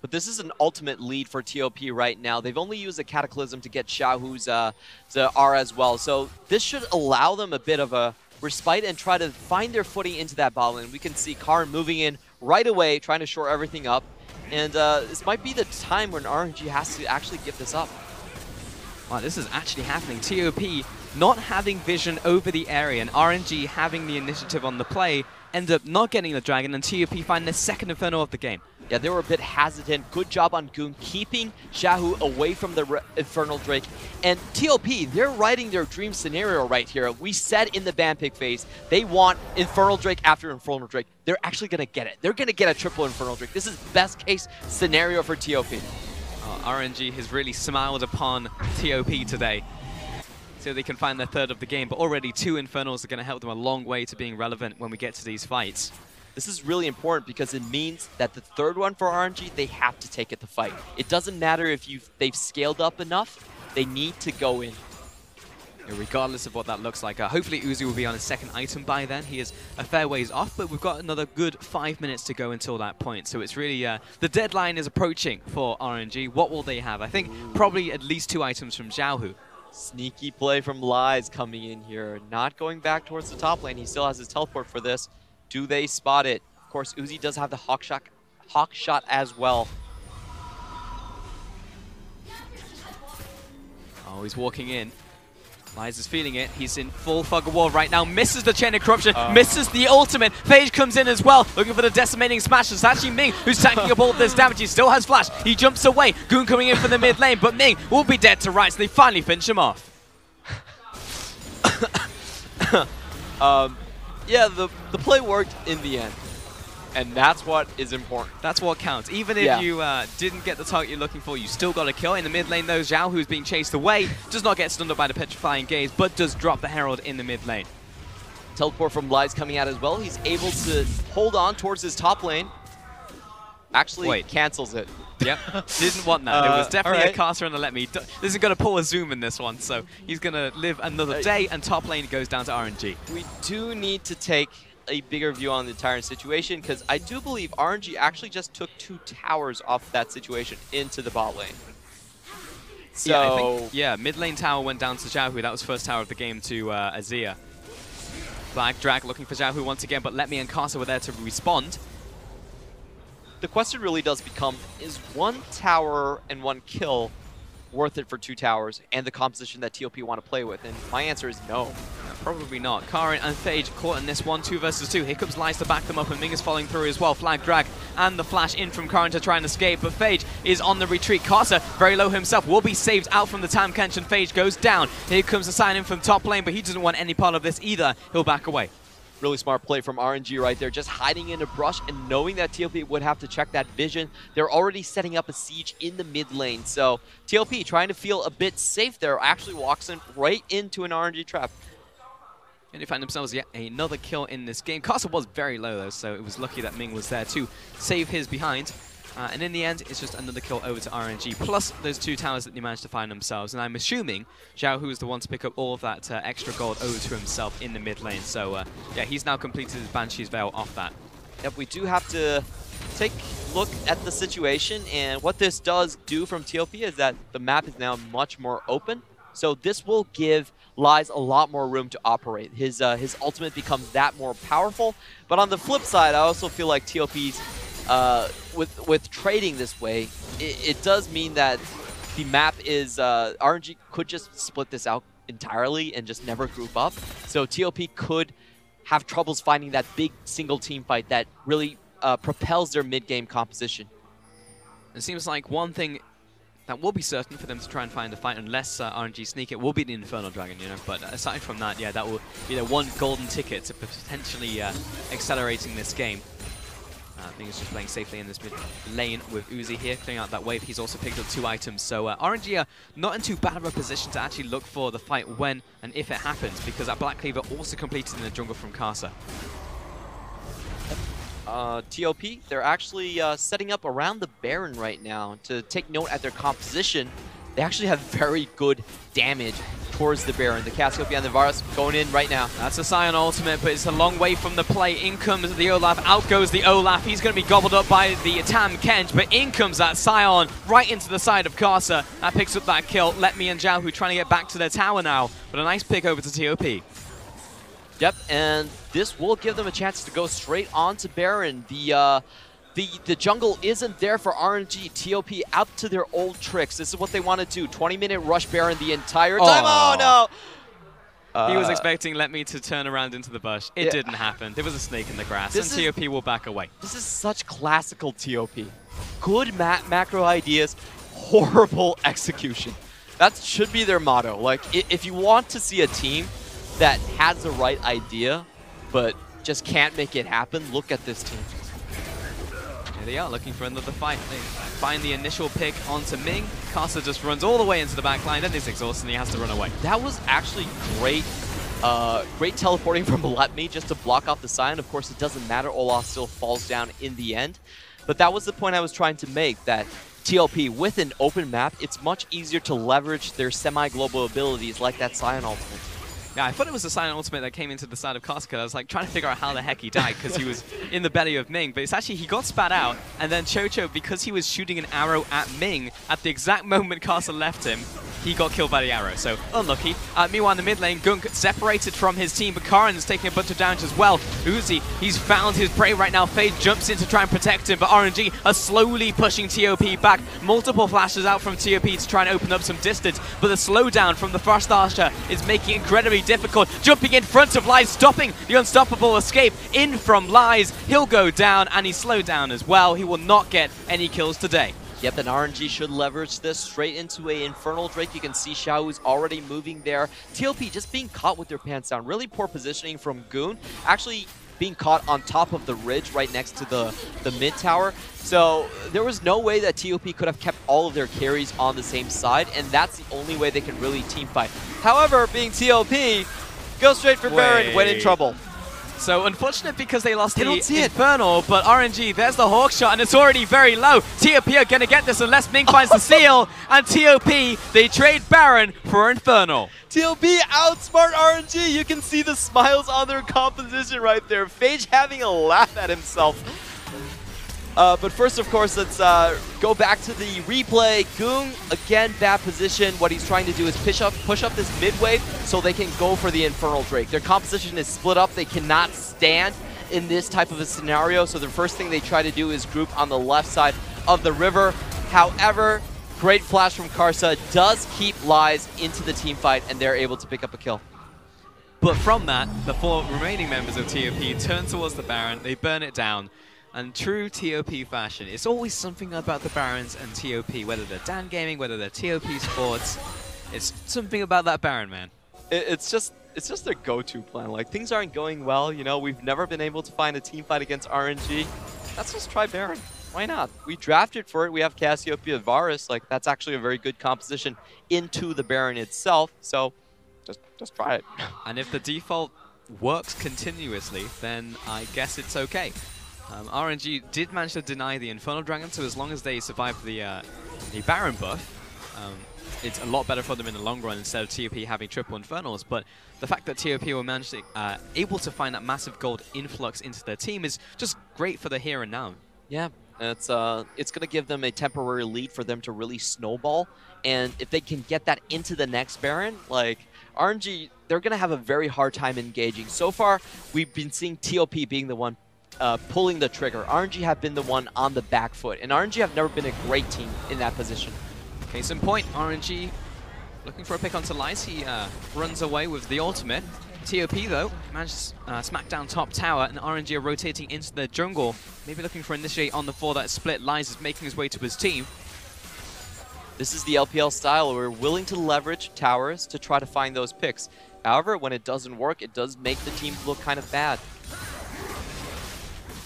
But this is an ultimate lead for TOP right now. They've only used a Cataclysm to get Xiao Hu's R as well, so this should allow them a bit of a respite and try to find their footing into that bottom lane. We can see Karin moving in right away, trying to shore everything up, and this might be the time when RNG has to actually give this up. Wow, this is actually happening. TOP not having vision over the area and RNG having the initiative on the play end up not getting the dragon, and TOP find the second Inferno of the game. Yeah, they were a bit hesitant. Good job on Gung keeping Xiao Hu away from the Infernal Drake. And TOP, they're writing their dream scenario right here. We said in the ban pick phase, they want Infernal Drake after Infernal Drake. They're actually going to get it. They're going to get a triple Infernal Drake. This is best case scenario for TOP. RNG has really smiled upon TOP today, so they can find their third of the game, but already 2 Infernals are going to help them a long way to being relevant when we get to these fights. This is really important because it means that the third one for RNG, they have to take it to fight. It doesn't matter if they've scaled up enough, they need to go in. Regardless of what that looks like, hopefully Uzi will be on his second item by then. He is a fair ways off, but we've got another good 5 minutes to go until that point. So it's really, the deadline is approaching for RNG. What will they have? I think probably at least 2 items from Xiaohu. Sneaky play from Lies coming in here. Not going back towards the top lane. He still has his teleport for this. Do they spot it? Of course, Uzi does have the hawk shot as well. Oh, he's walking in. Lies is feeling it. He's in full fog of war right now. Misses the chain of corruption. Misses the ultimate. Phage comes in as well, looking for the decimating smash. It's actually Ming who's tanking up all of this damage. He still has flash. He jumps away. Goon coming in for the mid lane, but Ming will be dead to rights. They finally finish him off. Yeah, the play worked in the end. And that's what is important. That's what counts. Even if you didn't get the target you're looking for, you still got a kill. In the mid lane, though, Zhao, who's being chased away, does not get stunned up by the petrifying gaze, but does drop the Herald in the mid lane. Teleport from Lies coming out as well. He's able to hold on towards his top lane. Actually, cancels it. Yep, didn't want that. It was definitely a caster and a let me. This is going to pull a zoom in this one, so he's going to live another day, and top lane goes down to RNG. We do need to take a bigger view on the entire situation, because I do believe RNG actually just took 2 towers off that situation into the bot lane. So mid lane tower went down to Xiaohu. That was first tower of the game to Azir. Black Drag looking for Xiaohu once again, but Let Me and Casa were there to respond. The question really does become, is 1 tower and 1 kill worth it for 2 towers and the composition that TOP want to play with? And my answer is no. Probably not. Karin and Phage caught in this one, 2 versus 2. Here comes Lies to back them up, and Ming is following through as well. Flag drag and the flash in from Karin to try and escape, but Phage is on the retreat. Casa, very low himself, will be saved out from the Tam Kench, and Phage goes down. Here comes the sign in from top lane, but he doesn't want any part of this either. He'll back away. Really smart play from RNG right there, just hiding in a brush and knowing that TOP would have to check that vision. They're already setting up a siege in the mid lane, so TOP trying to feel a bit safe there, actually walks in right into an RNG trap. And they find themselves yet another kill in this game. Casa was very low though, so it was lucky that Ming was there to save his behind. And in the end, it's just another kill over to RNG, plus those 2 towers that they managed to find themselves. And I'm assuming Xiaohu is the one to pick up all of that extra gold over to himself in the mid lane. So yeah, he's now completed his Banshee's Veil off that. Yep, we do have to take a look at the situation, and what this does do from TOP is that the map is now much more open. So this will give Lies a lot more room to operate. His ultimate becomes that more powerful. But on the flip side, I also feel like TOP's with trading this way, it does mean that the map is RNG could just split this out entirely and just never group up. So TOP could have troubles finding that big single team fight that really propels their mid-game composition. It seems like one thing that will be certain for them to try and find a fight, unless RNG sneak it, will be the Infernal Dragon, you know. But aside from that, yeah, that will be their one golden ticket to potentially accelerating this game. I think he's just playing safely in this mid lane with Uzi here, clearing out that wave. He's also picked up 2 items, so RNG are not in too bad of a position to actually look for the fight when and if it happens, because that Black Cleaver also completed in the jungle from Casa. TOP, they're actually setting up around the Baron right now. To take note at their composition, they actually have very good damage towards the Baron. The Cassiopeia and the Varus going in right now. That's a Sion ultimate, but it's a long way from the play. In comes the Olaf, out goes the Olaf. He's going to be gobbled up by the Tam Kench, but in comes that Sion right into the side of Casa. That picks up that kill. Let Me and Xiaohu trying to get back to their tower now, but a nice pick over to TOP. Yep, and this will give them a chance to go straight on to Baron. The jungle isn't there for RNG. TOP out to their old tricks. This is what they want to do. 20-minute rush Baron the entire time. Oh no! He was expecting Let Me to turn around into the bush. It didn't happen. There was a snake in the grass, and TOP will back away. This is such classical TOP. Good macro ideas, horrible execution. That should be their motto. Like, if you want to see a team that has the right idea, but just can't make it happen, look at this team. Here they are, looking for another fight. They find the initial pick onto Ming. Casa just runs all the way into the back line, then he's exhausted and he has to run away. That was actually great. Great teleporting from Let Me just to block off the Sion. Of course, it doesn't matter. Olaf still falls down in the end. But that was the point I was trying to make, that TOP with an open map, it's much easier to leverage their semi-global abilities like that Scion ultimate. Yeah, I thought it was the Scion ultimate that came into the side of Karska. I was like trying to figure out how the heck he died because he was in the belly of Ming. But it's actually he got spat out, and then Chocho, because he was shooting an arrow at Ming, at the exact moment Karsa left him, he got killed by the arrow. So unlucky. Meanwhile, in the mid lane, Gunk separated from his team, but Karen's taking a bunch of damage as well. Uzi, he's found his prey right now. Fade jumps in to try and protect him, but RNG are slowly pushing TOP back. Multiple flashes out from TOP to try and open up some distance, but the slowdown from the first Archer is making it incredibly difficult. Jumping in front of Lies, stopping the unstoppable escape in from Lies. He'll go down, and he's slowed down as well. He will not get any kills today. Yep, and RNG should leverage this straight into a Infernal Drake. You can see Xiao's already moving there. TOP just being caught with their pants down. Really poor positioning from Goon. Actually being caught on top of the ridge right next to the mid tower. So there was no way that TOP could have kept all of their carries on the same side, and that's the only way they can really team fight. However, being TOP, go straight for Baron when in trouble. So unfortunate because they lost the Infernal, but RNG, there's the Hawk shot, and it's already very low. TOP are going to get this unless Ming finds the seal, and TOP, they trade Baron for Infernal. TOP outsmart RNG. You can see the smiles on their composition right there. Phage having a laugh at himself. But first, of course, let's go back to the replay. Goong, again, bad position. What he's trying to do is push up this mid wave so they can go for the Infernal Drake. Their composition is split up. They cannot stand in this type of a scenario. So the first thing they try to do is group on the left side of the river. However, great flash from Karsa does keep Lies into the team fight, and they're able to pick up a kill. But from that, the 4 remaining members of TOP turn towards the Baron. They burn it down. And true TOP fashion, it's always something about the Barons and TOP, whether they're Dan Gaming, whether they're TOP Sports. It's something about that Baron, man. It's just their go-to plan. Like, things aren't going well, you know, we've never been able to find a team fight against RNG. Let's just try Baron. Why not? We drafted for it. We have Cassiopeia Varus. Like, that's actually a very good composition into the Baron itself. So just try it. And if the default works continuously, then I guess it's okay. RNG did manage to deny the Infernal Dragon, so as long as they survive the Baron buff, it's a lot better for them in the long run instead of TOP having triple Infernals. But the fact that TOP were able to find that massive gold influx into their team is just great for the here and now. Yeah, it's going to give them a temporary lead for them to really snowball. And if they can get that into the next Baron, like, RNG, they're going to have a very hard time engaging. So far, we've been seeing TOP being the one pulling the trigger. RNG have been the one on the back foot, and RNG have never been a great team in that position. Case in point, RNG looking for a pick onto Lice. He runs away with the ultimate. TOP, though, managed to smack down top tower, and RNG are rotating into the jungle, maybe looking for initiate on the 4 that split. Lice is making his way to his team. This is the LPL style. We're willing to leverage towers to try to find those picks. However, when it doesn't work, it does make the team look kind of bad.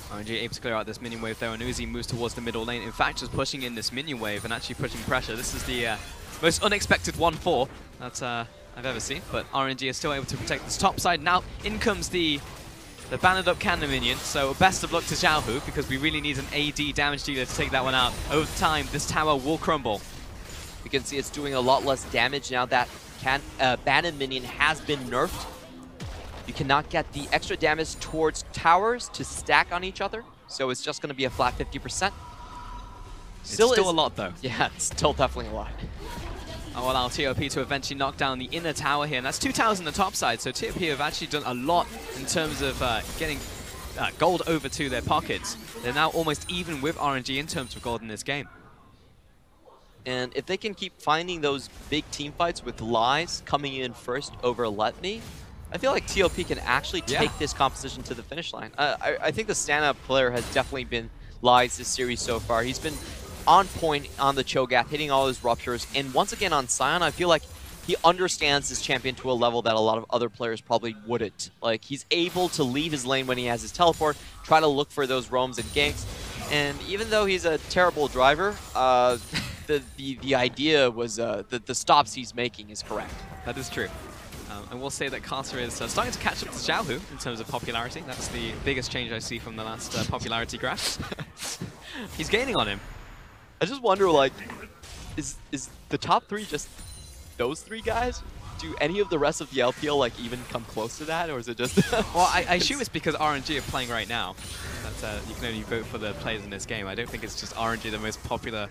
RNG able to clear out this minion wave there, and Uzi moves towards the middle lane. In fact, just pushing in this minion wave and actually putting pressure. This is the most unexpected 1-4 that I've ever seen, but RNG is still able to protect this top side. Now, in comes the banded up cannon minion, so best of luck to Xiaohu, because we really need an AD damage dealer to take that one out. Over time, this tower will crumble. You can see it's doing a lot less damage now that banded minion has been nerfed. You cannot get the extra damage towards towers to stack on each other, so it's just going to be a flat 50%. Still a lot, though. Yeah, it's still definitely a lot. I'll allow TOP to eventually knock down the inner tower here, and that's 2 towers on the top side, so TOP have actually done a lot in terms of getting gold over to their pockets. They're now almost even with RNG in terms of gold in this game. And if they can keep finding those big team fights with Lies coming in first over Let Me, I feel like TOP can actually take this composition to the finish line. I think the stand-up player has definitely been Lies this series so far. He's been on point on the Cho'Gath, hitting all his ruptures. And once again on Sion, I feel like he understands this champion to a level that a lot of other players probably wouldn't. Like, he's able to leave his lane when he has his teleport, try to look for those roams and ganks. And even though he's a terrible driver, the idea was the stops he's making is correct. That is true. And we'll say that Karsa is starting to catch up to Xiaohu in terms of popularity. That's the biggest change I see from the last popularity graphs. He's gaining on him. I just wonder, like, is the top 3 just those 3 guys? Do any of the rest of the LPL like even come close to that, or is it just? Well, I assume it's because RNG are playing right now. That's you can only vote for the players in this game. I don't think it's just RNG the most popular,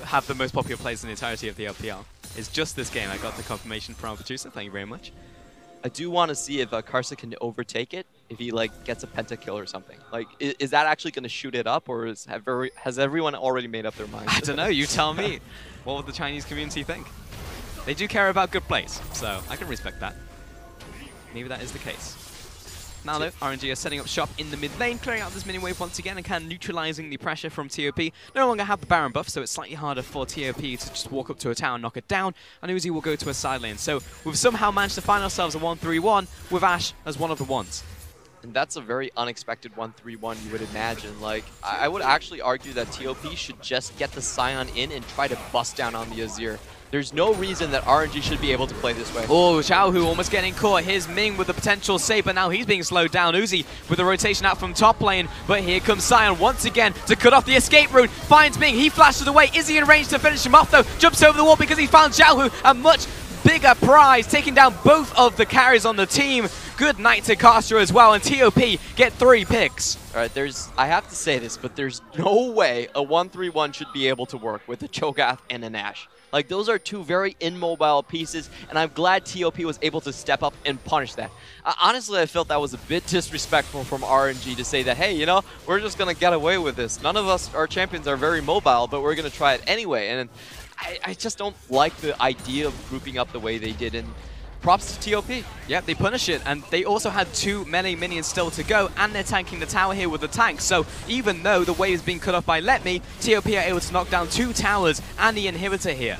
have the most popular players in the entirety of the LPL. It's just this game. I got the confirmation from our producer. Thank you very much. I do want to see if Karsa can overtake it, if he like gets a pentakill or something. Like, is that actually going to shoot it up, or has everyone already made up their mind? I don't know. You tell me. What would the Chinese community think? They do care about good plays, so I can respect that. Maybe that is the case. Now though, RNG are setting up shop in the mid lane, clearing out this mini wave once again and kind of neutralizing the pressure from TOP. No longer have the Baron buff, so it's slightly harder for TOP to just walk up to a tower and knock it down, and Uzi will go to a side lane. So we've somehow managed to find ourselves a 1-3-1 with Ash as one of the ones. And that's a very unexpected 1-3-1, you would imagine. Like, I would actually argue that TOP should just get the Scion in and try to bust down on the Azir. There's no reason that RNG should be able to play this way. Oh, Xiaohu almost getting caught. Here's Ming with the potential save, but now he's being slowed down. Uzi with the rotation out from top lane, but here comes Sion once again to cut off the escape route. Finds Ming, he flashes away. Is he in range to finish him off though? Jumps over the wall because he found Xiaohu, a much bigger prize, taking down both of the carries on the team. Good night to Castro as well, and TOP get 3 picks. All right, I have to say this, but there's no way a 1-3-1 should be able to work with a Cho'Gath and an Ashe. Like, those are 2 very immobile pieces, and I'm glad TOP was able to step up and punish that. Honestly, I felt that was a bit disrespectful from RNG to say that, hey, you know, we're just going to get away with this. None of us, our champions, are very mobile, but we're going to try it anyway. And I just don't like the idea of grouping up the way they did, and props to TOP. Yeah, they punish it, and they also had 2 melee minions still to go, and they're tanking the tower here with the tank. So even though the wave is being cut off by Let Me, TOP are able to knock down 2 towers and the inhibitor here.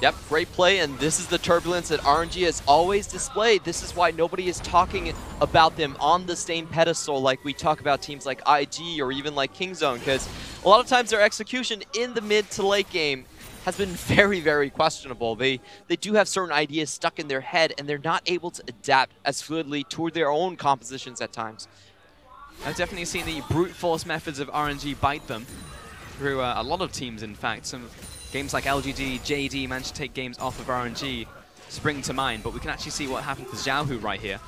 Yep, great play, and this is the turbulence that RNG has always displayed. This is why nobody is talking about them on the same pedestal like we talk about teams like IG or even like Kingzone, because a lot of times their execution in the mid to late game has been very, very questionable. They do have certain ideas stuck in their head, and they're not able to adapt as fluidly to their own compositions at times. I've definitely seen the brute force methods of RNG bite them through a lot of teams, in fact. Some games like LGD, JD managed to take games off of RNG spring to mind, but we can actually see what happened to Xiaohu right here.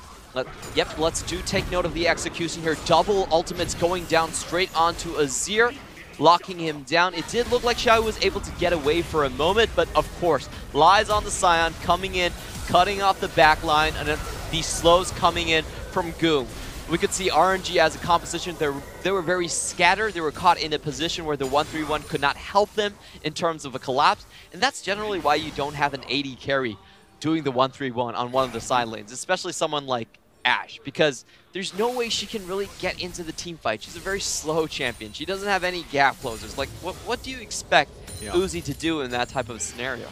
Yep, let's take note of the execution here. Double ultimates going down straight onto Azir, locking him down. It did look like Xiaohu was able to get away for a moment, but of course, lies on the Scion, coming in, cutting off the back line, and then the slows coming in from Goom. We could see RNG as a composition, they were very scattered. They were caught in a position where the 1-3-1 could not help them in terms of a collapse, and that's generally why you don't have an AD carry doing the 1-3-1 on one of the side lanes, especially someone like Ashe, because there's no way she can really get into the team fight. She's a very slow champion. She doesn't have any gap closers. Like, what do you expect Uzi to do in that type of scenario?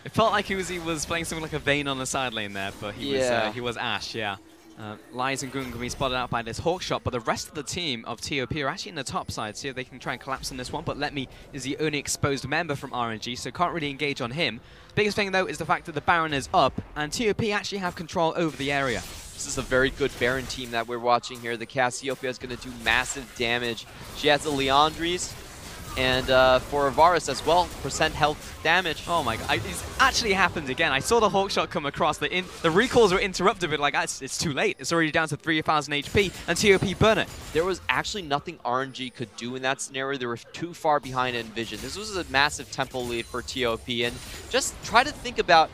It felt like Uzi was playing something like a Vayne on the side lane there, but he was Ashe, yeah. Lies and Goon can be spotted out by this Hawk shot, but the rest of the team of TOP are actually in the top side, see if they can try and collapse on this one, but Let Me is the only exposed member from RNG, so can't really engage on him. Biggest thing though is the fact that the Baron is up, and TOP actually have control over the area. This is a very good Baron team that we're watching here. The Cassiopeia is going to do massive damage. She has the Leandries, and for Varus as well, % health damage. Oh my god, it's actually happened again. I saw the Hawk shot come across, the recalls were interrupted, but like, it's too late. It's already down to 3,000 HP, and TOP burn it. There was actually nothing RNG could do in that scenario. They were too far behind in vision. This was a massive tempo lead for TOP, and just try to think about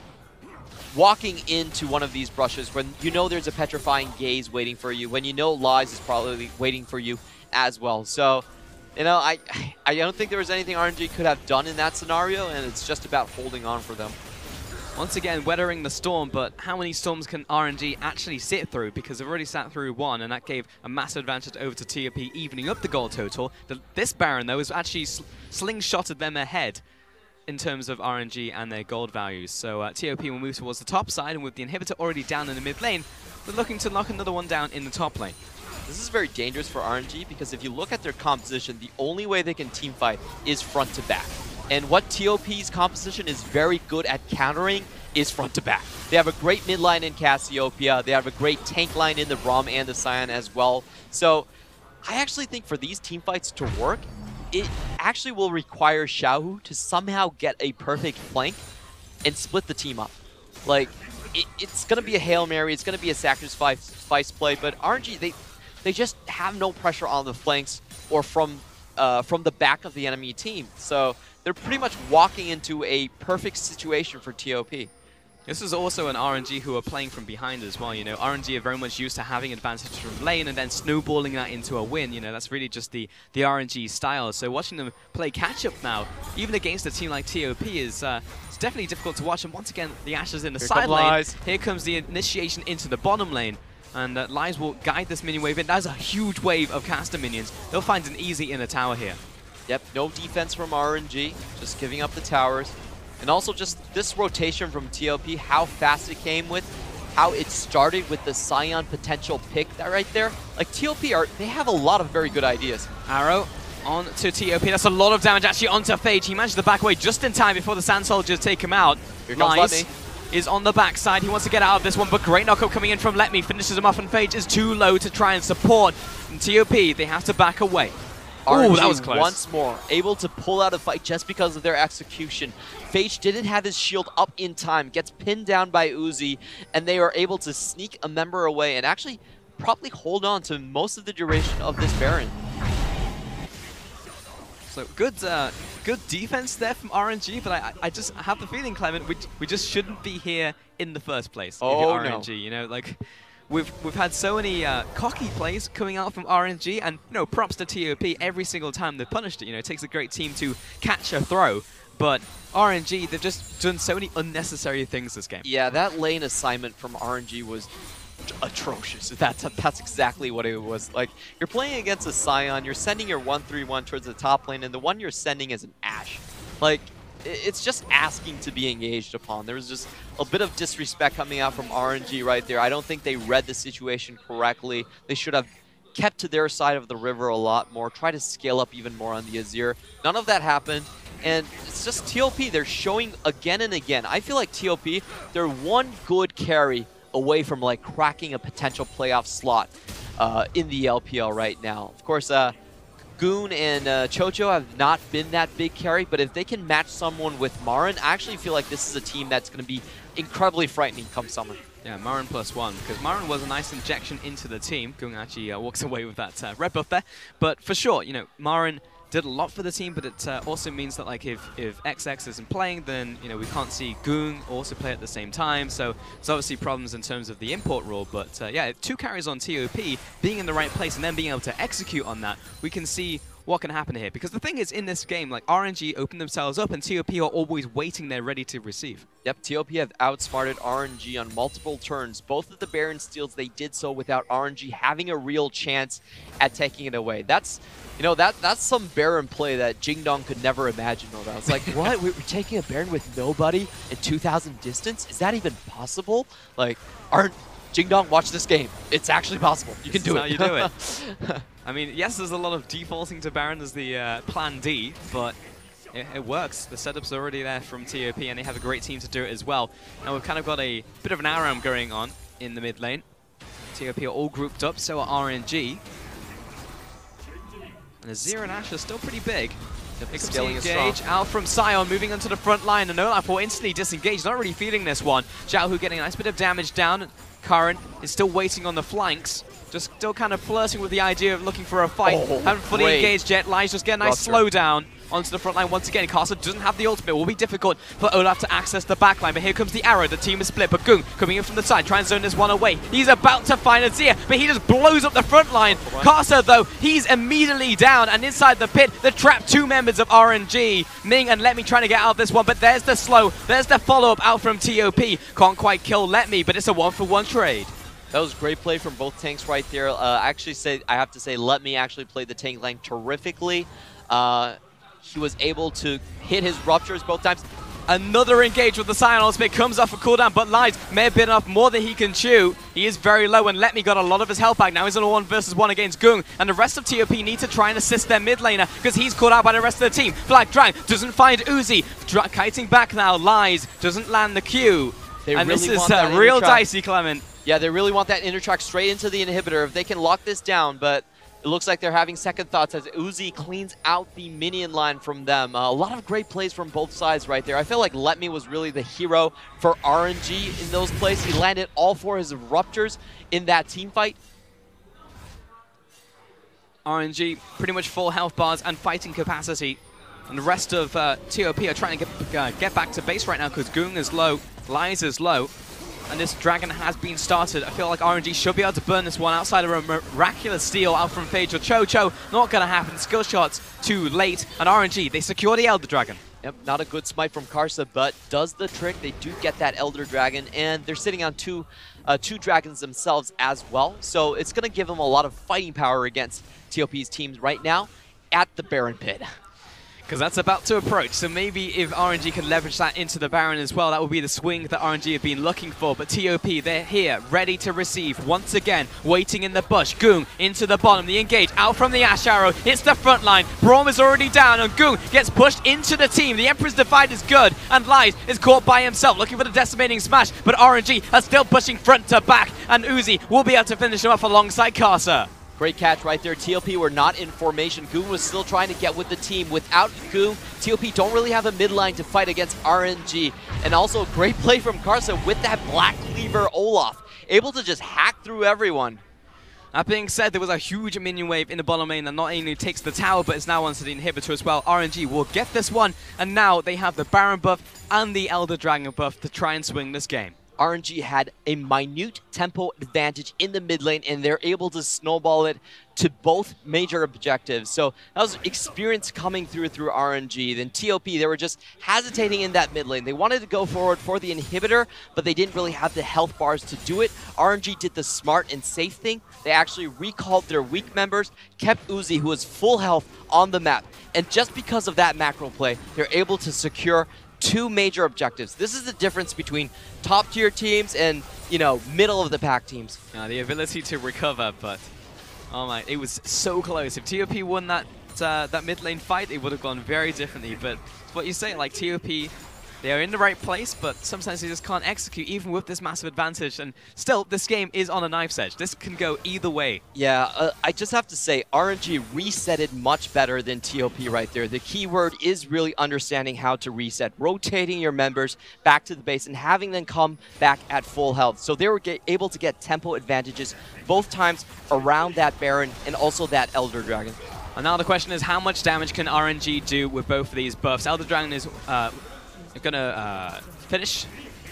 walking into one of these brushes when you know there's a petrifying gaze waiting for you, when you know Lies is probably waiting for you as well. So, you know, I don't think there was anything RNG could have done in that scenario, and it's just about holding on for them. Once again, weathering the storm, but how many storms can RNG actually sit through? Because they've already sat through one, and that gave a massive advantage over to TOP, evening up the goal total. This Baron, though, has actually slingshotted them ahead in terms of RNG and their gold values. So TOP will move towards the top side, and with the inhibitor already down in the mid lane, they're looking to knock another one down in the top lane. This is very dangerous for RNG because if you look at their composition, the only way they can teamfight is front to back. And what TOP's composition is very good at countering is front to back. They have a great mid line in Cassiopeia. They have a great tank line in the Braum and the Scion as well. So I actually think for these teamfights to work, it actually will require Xiaohu to somehow get a perfect flank and split the team up. Like, it's going to be a Hail Mary, it's going to be a sacrifice play, but RNG, they just have no pressure on the flanks or from the back of the enemy team. So they're pretty much walking into a perfect situation for TOP. This is also an RNG who are playing from behind as well. You know, RNG are very much used to having advantage from lane and then snowballing that into a win. You know, that's really just the RNG style. So watching them play catch-up now, even against a team like TOP, is it's definitely difficult to watch. And once again, the Ashes in the side lane. Here comes the initiation into the bottom lane. And Lies will guide this minion wave in. That's a huge wave of caster minions. They'll find an easy inner tower here. Yep, no defense from RNG, just giving up the towers. And also just this rotation from TOP, how fast it came with, how it started with the Scion potential pick that right there. Like TOP, they have a lot of very good ideas. Arrow on to TOP. That's a lot of damage actually onto Phage. He managed to back away just in time before the Sand Soldiers take him out. Here comes Lies is on the backside. He wants to get out of this one, but great knockup coming in from Let Me. Finishes him off, and Phage is too low to try and support. And TOP, they have to back away. RNG that was close. Once more, able to pull out a fight just because of their execution. Phage didn't have his shield up in time, gets pinned down by Uzi, and they are able to sneak a member away and actually probably hold on to most of the duration of this Baron. So good defense there from RNG, but I just have the feeling, Clement, we just shouldn't be here in the first place. Oh, RNG, no. You know, like we've had so many cocky plays coming out from RNG, and you know, props to TOP every single time they've punished it. You know, it takes a great team to catch a throw, but RNG, they've just done so many unnecessary things this game. Yeah, that lane assignment from RNG was atrocious. That's exactly what it was. Like, you're playing against a Scion, you're sending your 1-3-1 towards the top lane, and the one you're sending is an Ashe. Like, it's just asking to be engaged upon. There was just a bit of disrespect coming out from RNG right there. I don't think they read the situation correctly. They should have kept to their side of the river a lot more, try to scale up even more on the Azir. None of that happened, and it's just TOP. They're showing again and again. I feel like TOP, they're one good carry away from like cracking a potential playoff slot in the LPL right now. Of course, Goon and Chocho have not been that big carry, but if they can match someone with Marin, I actually feel like this is a team that's going to be incredibly frightening come summer. Yeah, Marin +1, because Marin was a nice injection into the team. Goon actually walks away with that red buff there. But for sure, you know, Marin did a lot for the team, but it also means that like if XX isn't playing, then you know we can't see Goon also play at the same time. So there's obviously problems in terms of the import rule. But yeah, 2 carries on TOP, being in the right place and then being able to execute on that, we can see what can happen here. Because the thing is, in this game, like RNG open themselves up and TOP are always waiting there ready to receive. Yep, TOP have outsmarted RNG on multiple turns. Both of the Baron steals, they did so without RNG having a real chance at taking it away. That's, you know, that's some Baron play that Jingdong could never imagine. I was like, what? We're taking a Baron with nobody in 2,000 distance? Is that even possible? Like, Jingdong, watch this game. It's actually possible. You can do it. How you do it. I mean, yes, there's a lot of defaulting to Baron as the plan D, but it works. The setup's already there from TOP, and they have a great team to do it as well. Now we've kind of got a bit of an ARAM going on in the mid lane. TOP are all grouped up, so are RNG. And Azir and Ashe are still pretty big. Here comes the engage out from Sion, moving onto the front line, and Olaf instantly disengaged, not really feeling this one. Xiaohu getting a nice bit of damage down. Karin is still waiting on the flanks, just still kind of flirting with the idea of looking for a fight. Haven't fully engaged yet. Lies just get a nice slowdown onto the front line once again. Castle doesn't have the ultimate. It will be difficult for Olaf to access the backline, but here comes the arrow. The team is split, but Goon coming in from the side, try and zone this one away. He's about to find Azir, but he just blows up the front line. Castle, though, he's immediately down, and inside the pit, the trapped 2 members of RNG. Ming and Let Me trying to get out of this one, but there's the slow, there's the follow-up out from TOP. Can't quite kill Let Me, but it's a 1-for-1 trade. That was great play from both tanks right there. I have to say, Let Me actually played the tank lane terrifically. He was able to hit his ruptures both times. Another engage with the Scion ultimate comes off a cooldown, but Lies may have bitten off more than he can chew. He is very low, and Let Me got a lot of his health back. Now he's on a 1 versus 1 against Goon, and the rest of TOP need to try and assist their mid laner because he's caught out by the rest of the team. Black Drang doesn't find Uzi. Kiting back now, Lies doesn't land the Q. And this is real dicey, Clement. Yeah, they really want that inner track straight into the inhibitor if they can lock this down, but It looks like they're having second thoughts as Uzi cleans out the minion line from them. A lot of great plays from both sides right there. I feel like Let Me was really the hero for RNG in those plays. He landed all 4 his ruptures in that team fight. RNG pretty much full health bars and fighting capacity. And the rest of TOP are trying to get back to base right now because Goong is low, Liza's low. And this dragon has been started. I feel like RNG should be able to burn this one outside of a miraculous steal out from Phage or Cho. Not going to happen. Skill shots too late. And RNG, they secure the Elder Dragon. Yep, not a good smite from Karsa, but does the trick. They do get that Elder Dragon, and they're sitting on two dragons themselves as well. So it's going to give them a lot of fighting power against TOP's teams right now at the Baron Pit. Because that's about to approach, so maybe if RNG can leverage that into the Baron as well, that would be the swing that RNG have been looking for. But TOP, they're here, ready to receive. Once again, waiting in the bush. Goong into the bottom, the engage, out from the Ash Arrow, hits the front line. Braum is already down, and Goong gets pushed into the team. The Emperor's Divide is good, and Lies is caught by himself, looking for the decimating smash. But RNG are still pushing front to back, and Uzi will be able to finish him off alongside Karsa. Great catch right there. TOP were not in formation. Goong was still trying to get with the team. Without Goong, TOP don't really have a mid line to fight against RNG. And also, great play from Karsa with that Black Cleaver Olaf. Able to just hack through everyone. That being said, there was a huge minion wave in the bottom lane that not only takes the tower, but it's now onto the inhibitor as well. RNG will get this one, and now they have the Baron buff and the Elder Dragon buff to try and swing this game. RNG had a minute tempo advantage in the mid lane, and they're able to snowball it to both major objectives. So that was experience coming through RNG. Then TOP, they were just hesitating in that mid lane. They wanted to go forward for the inhibitor, but they didn't really have the health bars to do it. RNG did the smart and safe thing. They actually recalled their weak members, kept Uzi, who was full health, on the map. And just because of that macro play, they're able to secure 2 major objectives. This is the difference between top tier teams and, you know, middle of the pack teams. The ability to recover, but oh my, it was so close. If TOP won that mid lane fight, it would have gone very differently. But what you say, like TOP, they are in the right place, but sometimes they just can't execute even with this massive advantage. And still, this game is on a knife's edge. This can go either way. Yeah, I just have to say, RNG resetted much better than TOP right there. The key word is really understanding how to reset, rotating your members back to the base and having them come back at full health. So they were able to get tempo advantages both times around that Baron and also that Elder Dragon. And now the question is, how much damage can RNG do with both of these buffs? Elder Dragon is going to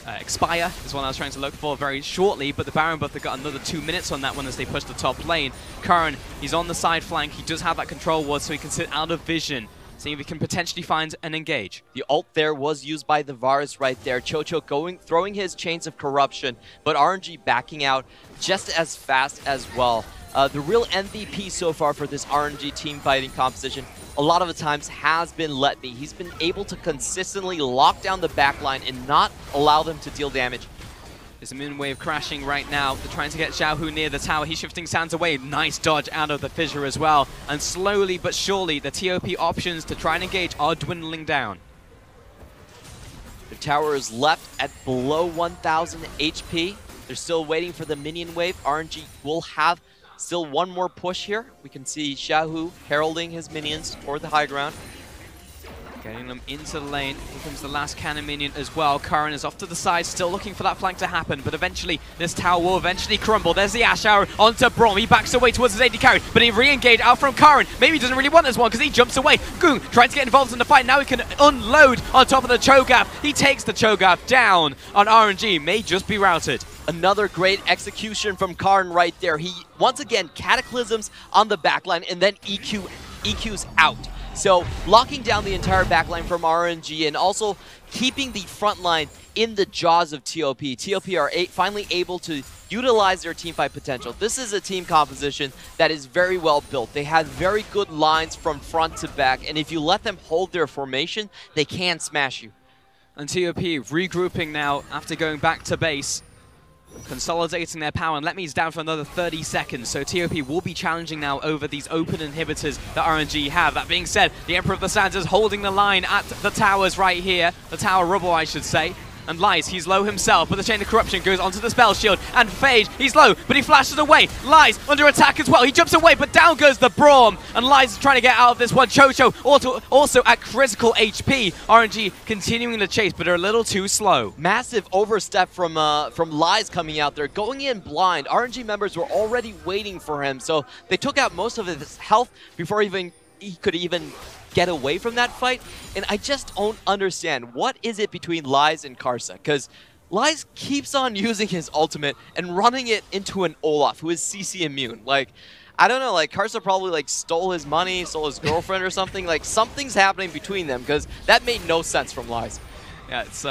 expire is what I was trying to look for very shortly, but the Baron buff, they got another 2 minutes on that one as they push the top lane. Curran, he's on the side flank. He does have that control ward, so he can sit out of vision. See if he can potentially find and engage. The ult there was used by the Varus right there. Chocho throwing his Chains of Corruption, but RNG backing out just as fast as well. The real MVP so far for this RNG team fighting composition, a lot of the times, has been Let Me. He's been able to consistently lock down the backline and not allow them to deal damage. There's a moon wave crashing right now. They're trying to get Xiaohu near the tower. He's shifting sands away. Nice dodge out of the fissure as well. And slowly but surely, the TOP options to try and engage are dwindling down. The tower is left at below 1,000 HP. They're still waiting for the minion wave. RNG will have still one more push here. We can see Xiaohu heralding his minions toward the high ground. Getting them into the lane. Here comes the last cannon minion as well. Curran is off to the side, still looking for that flank to happen, but eventually this tower will eventually crumble. There's the Ash Arrow onto Braum. He backs away towards his AD carry, but he re-engaged out from Curran. Maybe he doesn't really want this one because he jumps away. Goong trying to get involved in the fight. Now he can unload on top of the Cho'Gath. He takes the Cho'Gath down on RNG. May just be routed. Another great execution from Karn right there. He, once again, cataclysms on the backline and then EQs out. So locking down the entire backline from RNG and also keeping the front line in the jaws of TOP. TOP are finally able to utilize their teamfight potential. This is a team composition that is very well built. They have very good lines from front to back, and if you let them hold their formation, they can smash you. And TOP regrouping now after going back to base, consolidating their power, and Let Me's down for another 30 seconds, so TOP will be challenging now over these open inhibitors that RNG have. That being said, the Emperor of the Sands is holding the line at the towers right here, the tower rubble I should say, And Lies, he's low himself, but the Chain of Corruption goes onto the Spell Shield. And Phage, he's low, but he flashes away. Lies under attack as well. He jumps away, but down goes the Braum. And Lies is trying to get out of this one. Chocho also at critical HP. RNG continuing the chase, but they're a little too slow. Massive overstep from Lies coming out there, going in blind. RNG members were already waiting for him, so they took out most of his health before he could even get away from that fight. And I just don't understand, what is it between Lies and Karsa? Because Lies keeps on using his ultimate and running it into an Olaf who is CC immune. Like, I don't know, like Karsa probably like stole his money, stole his girlfriend or something. Like, something's happening between them, because that made no sense from Lies. Yeah, it's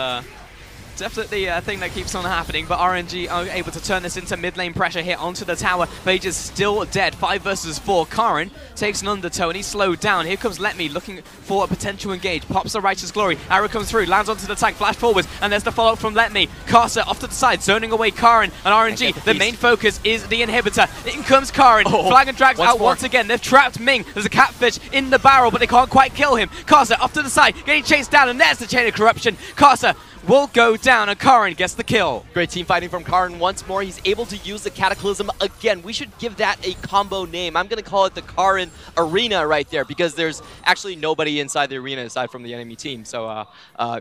definitely a thing that keeps on happening, but RNG are able to turn this into mid lane pressure here onto the tower. Phage is still dead, 5 versus 4. Karin takes an undertow and he's slowed down. Here comes Let Me looking for a potential engage. Pops the Righteous Glory. Arrow comes through, lands onto the tank, flash forwards, and there's the follow-up from Let Me. Karsa off to the side, zoning away Karin, and RNG, the main focus is the inhibitor. In comes Karin, flag and drags out once again. They've trapped Ming. There's a catfish in the barrel, but they can't quite kill him. Karsa off to the side, getting chased down, and there's the Chain of Corruption. Karsa will go down, and Karin gets the kill. Great team fighting from Karin once more. He's able to use the Cataclysm again. We should give that a combo name. I'm going to call it the Karin Arena right there, because there's actually nobody inside the arena aside from the enemy team. So,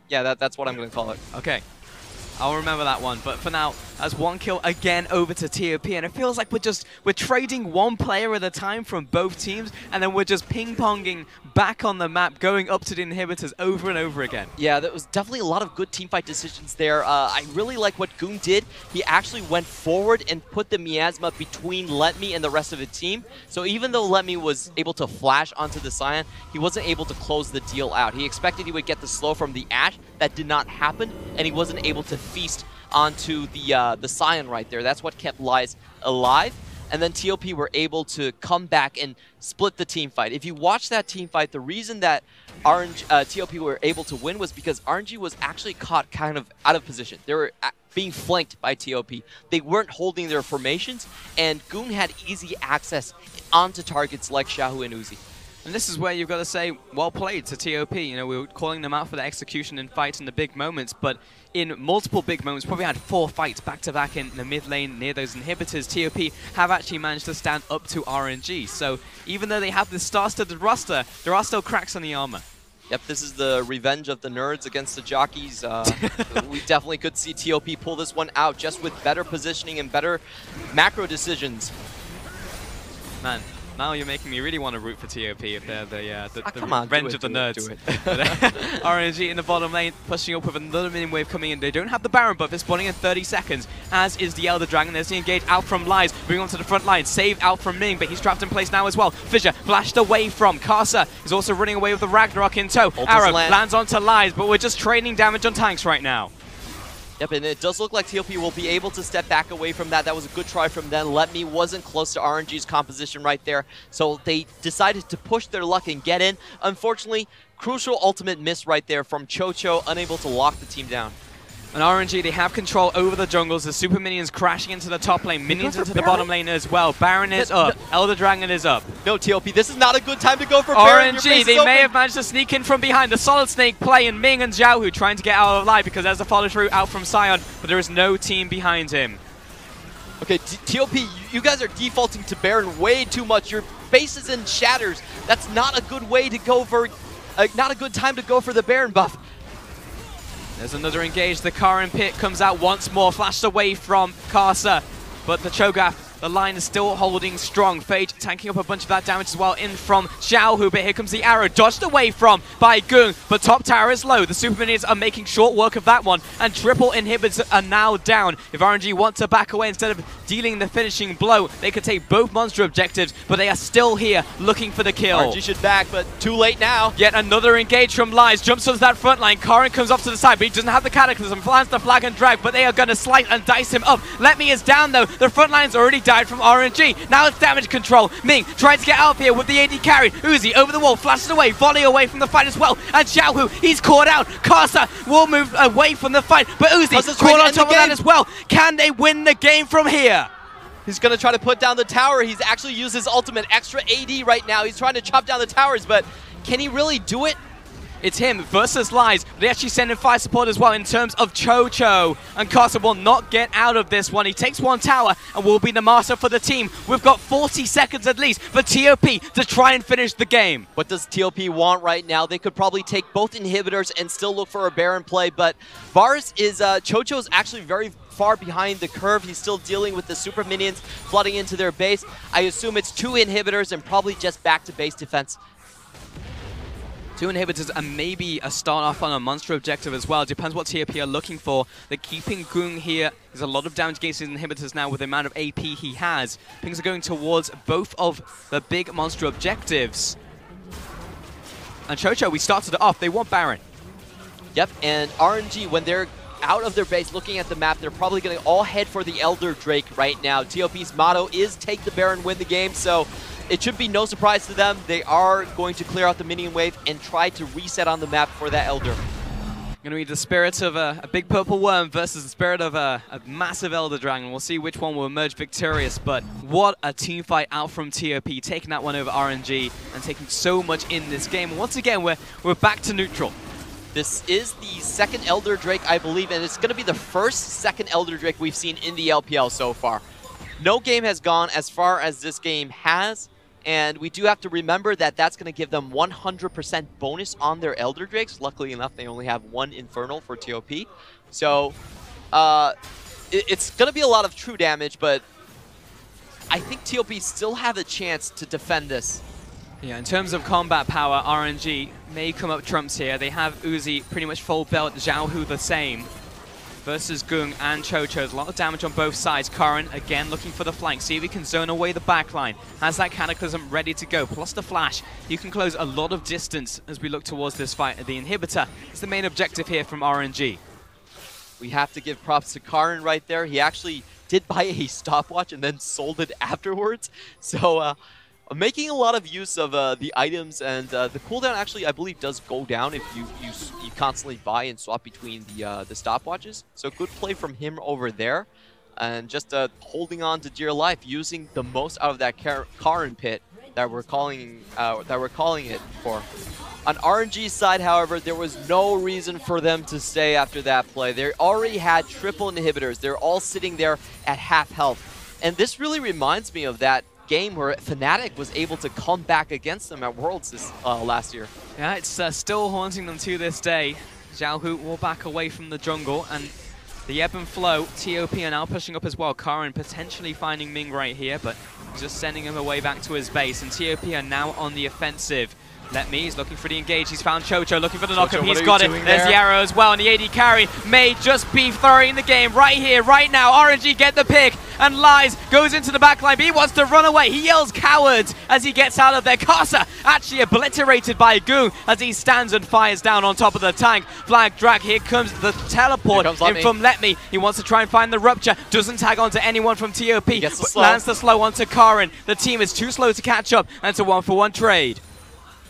yeah, that's what I'm going to call it. Okay. I'll remember that one, but for now, as one kill again over to TOP, and it feels like we're trading one player at a time from both teams, and then we're just ping-ponging back on the map, going up to the inhibitors over and over again. Yeah, that was definitely a lot of good teamfight decisions there. I really like what Goon did. He actually went forward and put the miasma between Let Me and the rest of the team. So even though Let Me was able to flash onto the Scion, he wasn't able to close the deal out. He expected he would get the slow from the Ashe. That did not happen, and he wasn't able to feast onto the Scion right there. That's what kept Lies alive. And then TOP were able to come back and split the team fight. If you watch that team fight, the reason that TOP were able to win was because RNG was actually caught kind of out of position. They were being flanked by TOP. They weren't holding their formations, and Goon had easy access onto targets like Xiaohu and Uzi. And this is where you've got to say, well played to TOP. You know, we were calling them out for their execution and fights in the big moments, but in multiple big moments, probably had 4 fights back-to-back in the mid lane near those inhibitors. TOP have actually managed to stand up to RNG. So even though they have this star-studded roster, there are still cracks on the armor. Yep, this is the revenge of the nerds against the jockeys. We definitely could see TOP pull this one out just with better positioning and better macro decisions. Man. Now you're making me really want to root for TOP if they're the revenge of the nerds. RNG in the bottom lane, pushing up with another minion wave coming in. They don't have the Baron buff, they're spawning in 30 seconds, as is the Elder Dragon. There's the engage out from Lies, moving on to the front line, saved out from Ming, but he's trapped in place now as well. Fissure flashed away from. Karsa is also running away with the Ragnarok in tow. Arrow lands onto Lies, but we're just trading damage on tanks right now. Yep, and it does look like TOP will be able to step back away from that. That was a good try from them. Let Me wasn't close to RNG's composition right there, so they decided to push their luck and get in. Unfortunately, crucial ultimate miss right there from Chocho, unable to lock the team down. And RNG, they have control over the jungles. The super minions crashing into the top lane, minions into the bottom lane as well. Baron is up, Elder Dragon is up. No, TOP, this is not a good time to go for Baron. RNG, they may have managed to sneak in from behind. The Solid Snake play, and Ming and Xiaohu trying to get out alive because there's a follow through out from Sion, but there is no team behind him. Okay, TOP, you guys are defaulting to Baron way too much. Your base is in shatters. That's not a good way to go for, not a good time to go for the Baron buff. There's another engage. The Karin pit comes out once more, flashed away from Karsa, but the Cho'Gath, the line is still holding strong. Phage tanking up a bunch of that damage as well in from Xiaohu, but here comes the arrow, dodged away from by Goon, but top tower is low. The super minions are making short work of that one, and triple inhibitors are now down. If RNG want to back away instead of dealing the finishing blow, they could take both monster objectives, but they are still here looking for the kill. RNG should back, but too late now. Yet another engage from Lies, jumps onto that front line. Karin comes off to the side, but he doesn't have the Cataclysm, lands the flag and drag, but they are going to slice and dice him up. Let Me is down though. The front line's already died from RNG. Now it's damage control. Ming trying to get out of here with the AD carry. Uzi over the wall, flashes away, volley away from the fight as well. And Xiaohu, he's caught out. Karsa will move away from the fight, but Uzi caught on top of that as well. Can they win the game from here? He's going to try to put down the tower. He's actually used his ultimate, extra AD right now. He's trying to chop down the towers, but can he really do it? It's him versus Lies. They actually send in fire support as well in terms of Chocho. And Casa will not get out of this one. He takes one tower and will be the master for the team. We've got 40 seconds at least for TOP to try and finish the game. What does TOP want right now? They could probably take both inhibitors and still look for a Baron play, but Bars is, Chocho's actually very far behind the curve. He's still dealing with the super minions flooding into their base. I assume it's 2 inhibitors and probably just back to base defense. 2 inhibitors and maybe a start off on a monster objective as well. Depends what TOP are looking for. They're keeping Gung here. There's a lot of damage against his inhibitors now with the amount of AP he has. Things are going towards both of the big monster objectives. And Chocho, we started it off. They want Baron. Yep, and RNG, when they're out of their base looking at the map, they're probably going to all head for the Elder Drake right now. TOP's motto is take the Baron, win the game, so it should be no surprise to them. They are going to clear out the minion wave and try to reset on the map for that Elder. Going to be the spirit of a big purple worm versus the spirit of a massive Elder Dragon. We'll see which one will emerge victorious, but what a team fight out from TOP, taking that one over RNG and taking so much in this game. And once again, we're back to neutral. This is the second Elder Drake, I believe, and it's going to be the second Elder Drake we've seen in the LPL so far. No game has gone as far as this game has, and we do have to remember that that's going to give them 100% bonus on their Elder Drakes. Luckily enough, they only have 1 Infernal for TOP. So it's going to be a lot of true damage, but I think TOP still have a chance to defend this. Yeah, in terms of combat power, RNG may come up trumps here. They have Uzi pretty much full belt, Xiaohu the same. Versus Gung and Chocho. A lot of damage on both sides. Karin, again, looking for the flank. See if he can zone away the backline. Has that Cataclysm ready to go. Plus the flash. You can close a lot of distance as we look towards this fight. The inhibitor is the main objective here from RNG. We have to give props to Karin right there. He actually did buy a stopwatch and then sold it afterwards. So, making a lot of use of the items, and the cooldown actually, I believe, does go down if you constantly buy and swap between the stopwatches. So good play from him over there, and just holding on to dear life, using the most out of that Karin pit that we're calling it for. On RNG's side, however, there was no reason for them to stay after that play. They already had triple inhibitors. They're all sitting there at half health, and this really reminds me of that game where Fnatic was able to come back against them at Worlds this last year. Yeah, it's still haunting them to this day. Xiaohu will back away from the jungle, and the ebb and flow, TOP are now pushing up as well. Karin potentially finding Ming right here, but just sending him away back to his base, and TOP are now on the offensive. He's looking for the engage. He's found Chocho, looking for the knockup. He's got it. There's the arrow as well, and the AD carry may just be throwing the game right here, right now. RNG get the pick, and Lies goes into the backline, but he wants to run away. He yells cowards as he gets out of there. Casa actually obliterated by Gung as he stands and fires down on top of the tank. Flag drag, here comes the teleport in from Letme. He wants to try and find the rupture. Doesn't tag onto anyone from TOP, but lands the slow onto Karin. The team is too slow to catch up, and it's a 1-for-1 trade.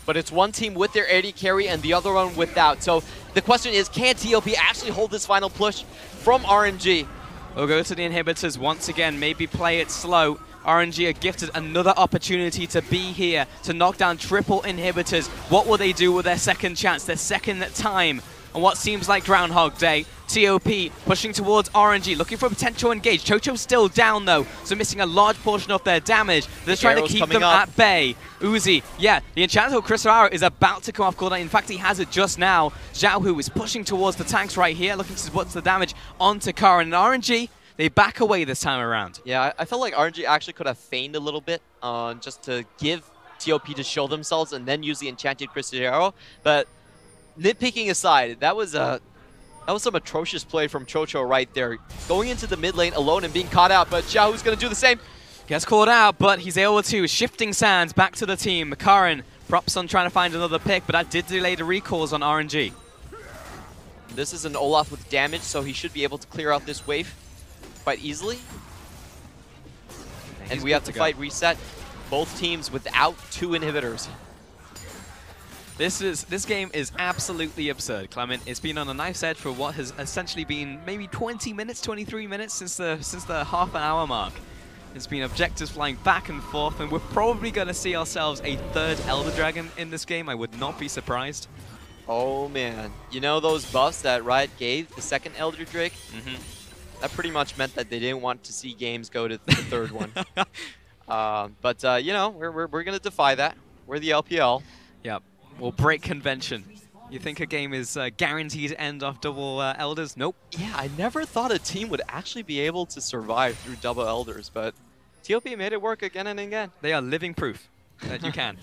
But it's one team with their AD carry and the other one without. So the question is, can TOP actually hold this final push from RNG? We'll go to the inhibitors once again, maybe play it slow. RNG are gifted another opportunity to be here, to knock down triple inhibitors. What will they do with their second chance, their second time? And what seems like Groundhog Day, TOP pushing towards RNG, looking for a potential engage. Chocho's still down though, so missing a large portion of their damage. They're trying to keep them at bay. Uzi, yeah, the Enchanted Crystal Arrow is about to come off cooldown. In fact, he has it just now. Xiaohu is pushing towards the tanks right here, looking to put the damage onto Karin. And RNG, they back away this time around. Yeah, I felt like RNG actually could have feigned a little bit just to give TOP to show themselves and then use the Enchanted Crystal Arrow. But nitpicking aside, that was some atrocious play from Chocho right there. Going into the mid lane alone and being caught out, but Xiaohu's going to do the same. Gets caught out, but he's able to. Shifting sands back to the team. Karin props on trying to find another pick, but that did delay the recalls on RNG. This is an Olaf with damage, so he should be able to clear out this wave quite easily. And we have to fight reset. Both teams without 2 inhibitors. This game is absolutely absurd, Clement. It's been on a knife's edge for what has essentially been maybe 20 minutes, 23 minutes since the half an hour mark. It's been objectives flying back and forth, and we're probably going to see ourselves a third Elder Dragon in this game. I would not be surprised. Oh man, you know those buffs that Riot gave the second Elder Drake? That pretty much meant that they didn't want to see games go to the third one. But you know, we're gonna defy that. We're the LPL. Yep, we'll break convention. You think a game is guaranteed to end off double Elders? Nope. Yeah, I never thought a team would actually be able to survive through double Elders, but TOP made it work again and again. They are living proof that you can.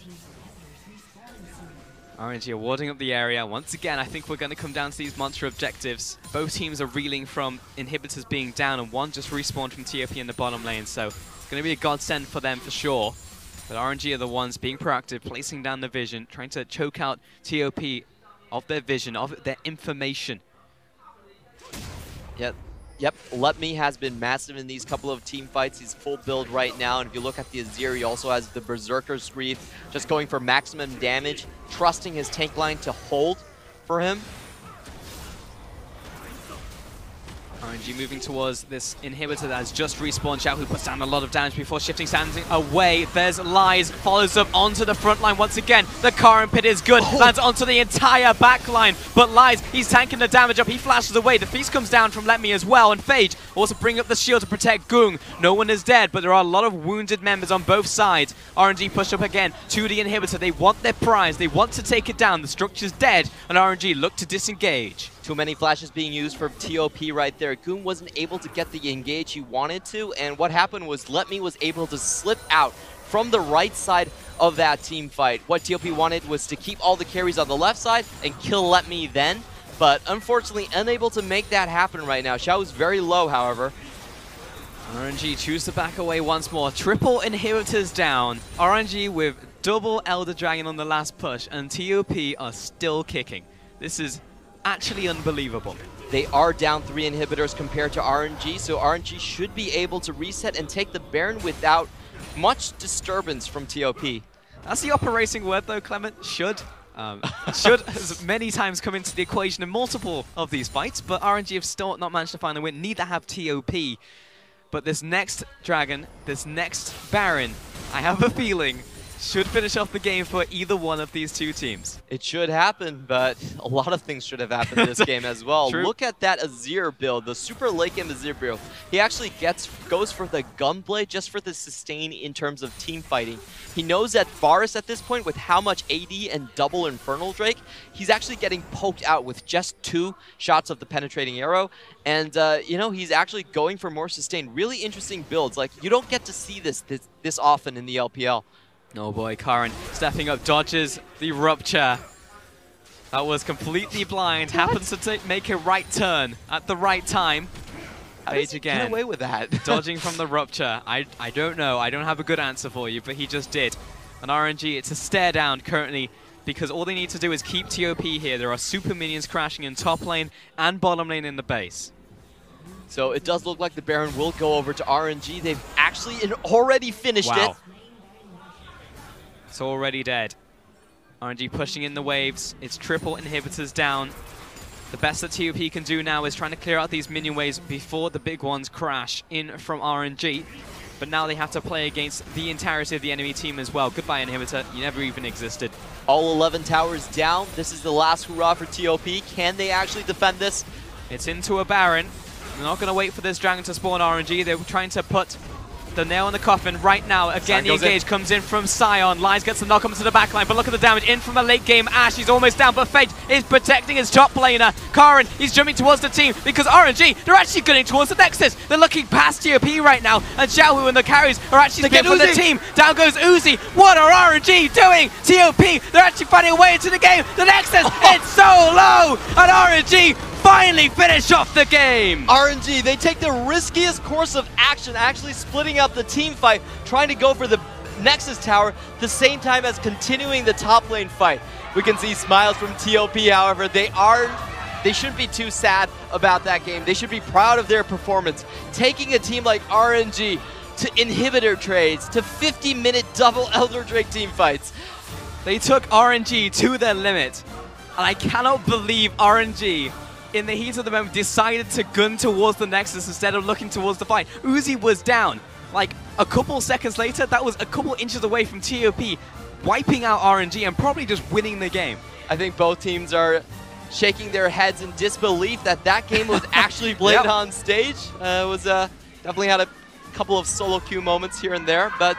RNG are warding up the area. Once again, I think we're going to come down to these monster objectives. Both teams are reeling from inhibitors being down, and one just respawned from TOP in the bottom lane, so it's going to be a godsend for them for sure. But RNG are the ones being proactive, placing down the vision, trying to choke out TOP of their vision, of their information. Yep, Let Me has been massive in these couple of team fights. He's full build right now, and if you look at the Azir, he also has the Berserker's Grief, just going for maximum damage, trusting his tank line to hold for him. RNG moving towards this inhibitor that has just respawned. Xiao, who puts down a lot of damage before shifting standing away. There's Lies, follows up onto the front line once again. The Karen pit is good, lands onto the entire back line. But Lies, he's tanking the damage up, he flashes away. The Feast comes down from Let Me as well, and Phage also bring up the shield to protect Gung. No one is dead, but there are a lot of wounded members on both sides. RNG push up again to the inhibitor. They want their prize, they want to take it down. The structure's dead, and RNG look to disengage. Too many flashes being used for TOP right there. Goon wasn't able to get the engage he wanted to, and what happened was Let Me was able to slip out from the right side of that team fight. What TOP wanted was to keep all the carries on the left side and kill Let Me then, but unfortunately unable to make that happen right now. Xiao is very low, however. RNG choose to back away once more. Triple inhibitors down. RNG with double Elder Dragon on the last push, and TOP are still kicking. This is actually unbelievable. They are down 3 inhibitors compared to RNG, so RNG should be able to reset and take the Baron without much disturbance from TOP. That's the operating word though, Clement. Should. Should has many times come into the equation in multiple of these fights, but RNG have still not managed to find a win. Neither have TOP. But this next Dragon, this next Baron, I have a feeling should finish off the game for either one of these two teams. It should happen, but a lot of things should have happened in this game as well. True. Look at that Azir build, the super late game Azir build. He actually goes for the gunblade just for the sustain in terms of team fighting. He knows that Varus at this point, with how much AD and double Infernal Drake, he's actually getting poked out with just 2 shots of the penetrating arrow. And, you know, he's actually going for more sustain. Really interesting builds. Like, you don't get to see this often in the LPL. Oh boy, Karen stepping up, dodges the rupture. That was completely blind. Happens to make a right turn at the right time. Phage again. Get away with that. Dodging from the rupture. I don't know. I don't have a good answer for you, but he just did. And RNG, it's a stare down currently, because all they need to do is keep TOP here. There are super minions crashing in top lane and bottom lane in the base. So it does look like the Baron will go over to RNG. They've actually already finished it. It's already dead. RNG pushing in the waves. It's triple inhibitors down. The best that TOP can do now is trying to clear out these minion waves before the big ones crash in from RNG. But now they have to play against the entirety of the enemy team as well. Goodbye, inhibitor. You never even existed. All 11 towers down. This is the last hurrah for TOP. Can they actually defend this? It's into a Baron. They're not going to wait for this dragon to spawn RNG. They're trying to put the nail in the coffin right now. Again, the engage comes in from Sion. Lies gets the knock into the backline, but look at the damage in from a late game Ashe. He's almost down, but Phage is protecting his top laner. Karen, he's jumping towards the team because RNG, they're actually going towards the Nexus. They're looking past TOP right now, and Xiaohu and the carries are actually spearing for the team. Down goes Uzi. What are RNG doing? TOP, they're actually finding a way into the game. The Nexus, it's so low, and RNG finally finish off the game. RNG, they take the riskiest course of action, actually splitting up the team fight, trying to go for the Nexus tower at the same time as continuing the top lane fight. We can see smiles from TOP, however. They shouldn't be too sad about that game. They should be proud of their performance. Taking a team like RNG to inhibitor trades, to 50-minute double Elder Drake team fights. They took RNG to their limit, and I cannot believe RNG in the heat of the moment decided to gun towards the Nexus instead of looking towards the fight. Uzi was down. Like a couple seconds later, that was a couple inches away from TOP, wiping out RNG and probably just winning the game. I think both teams are shaking their heads in disbelief that that game was actually played on stage. It was definitely had a couple of solo queue moments here and there, but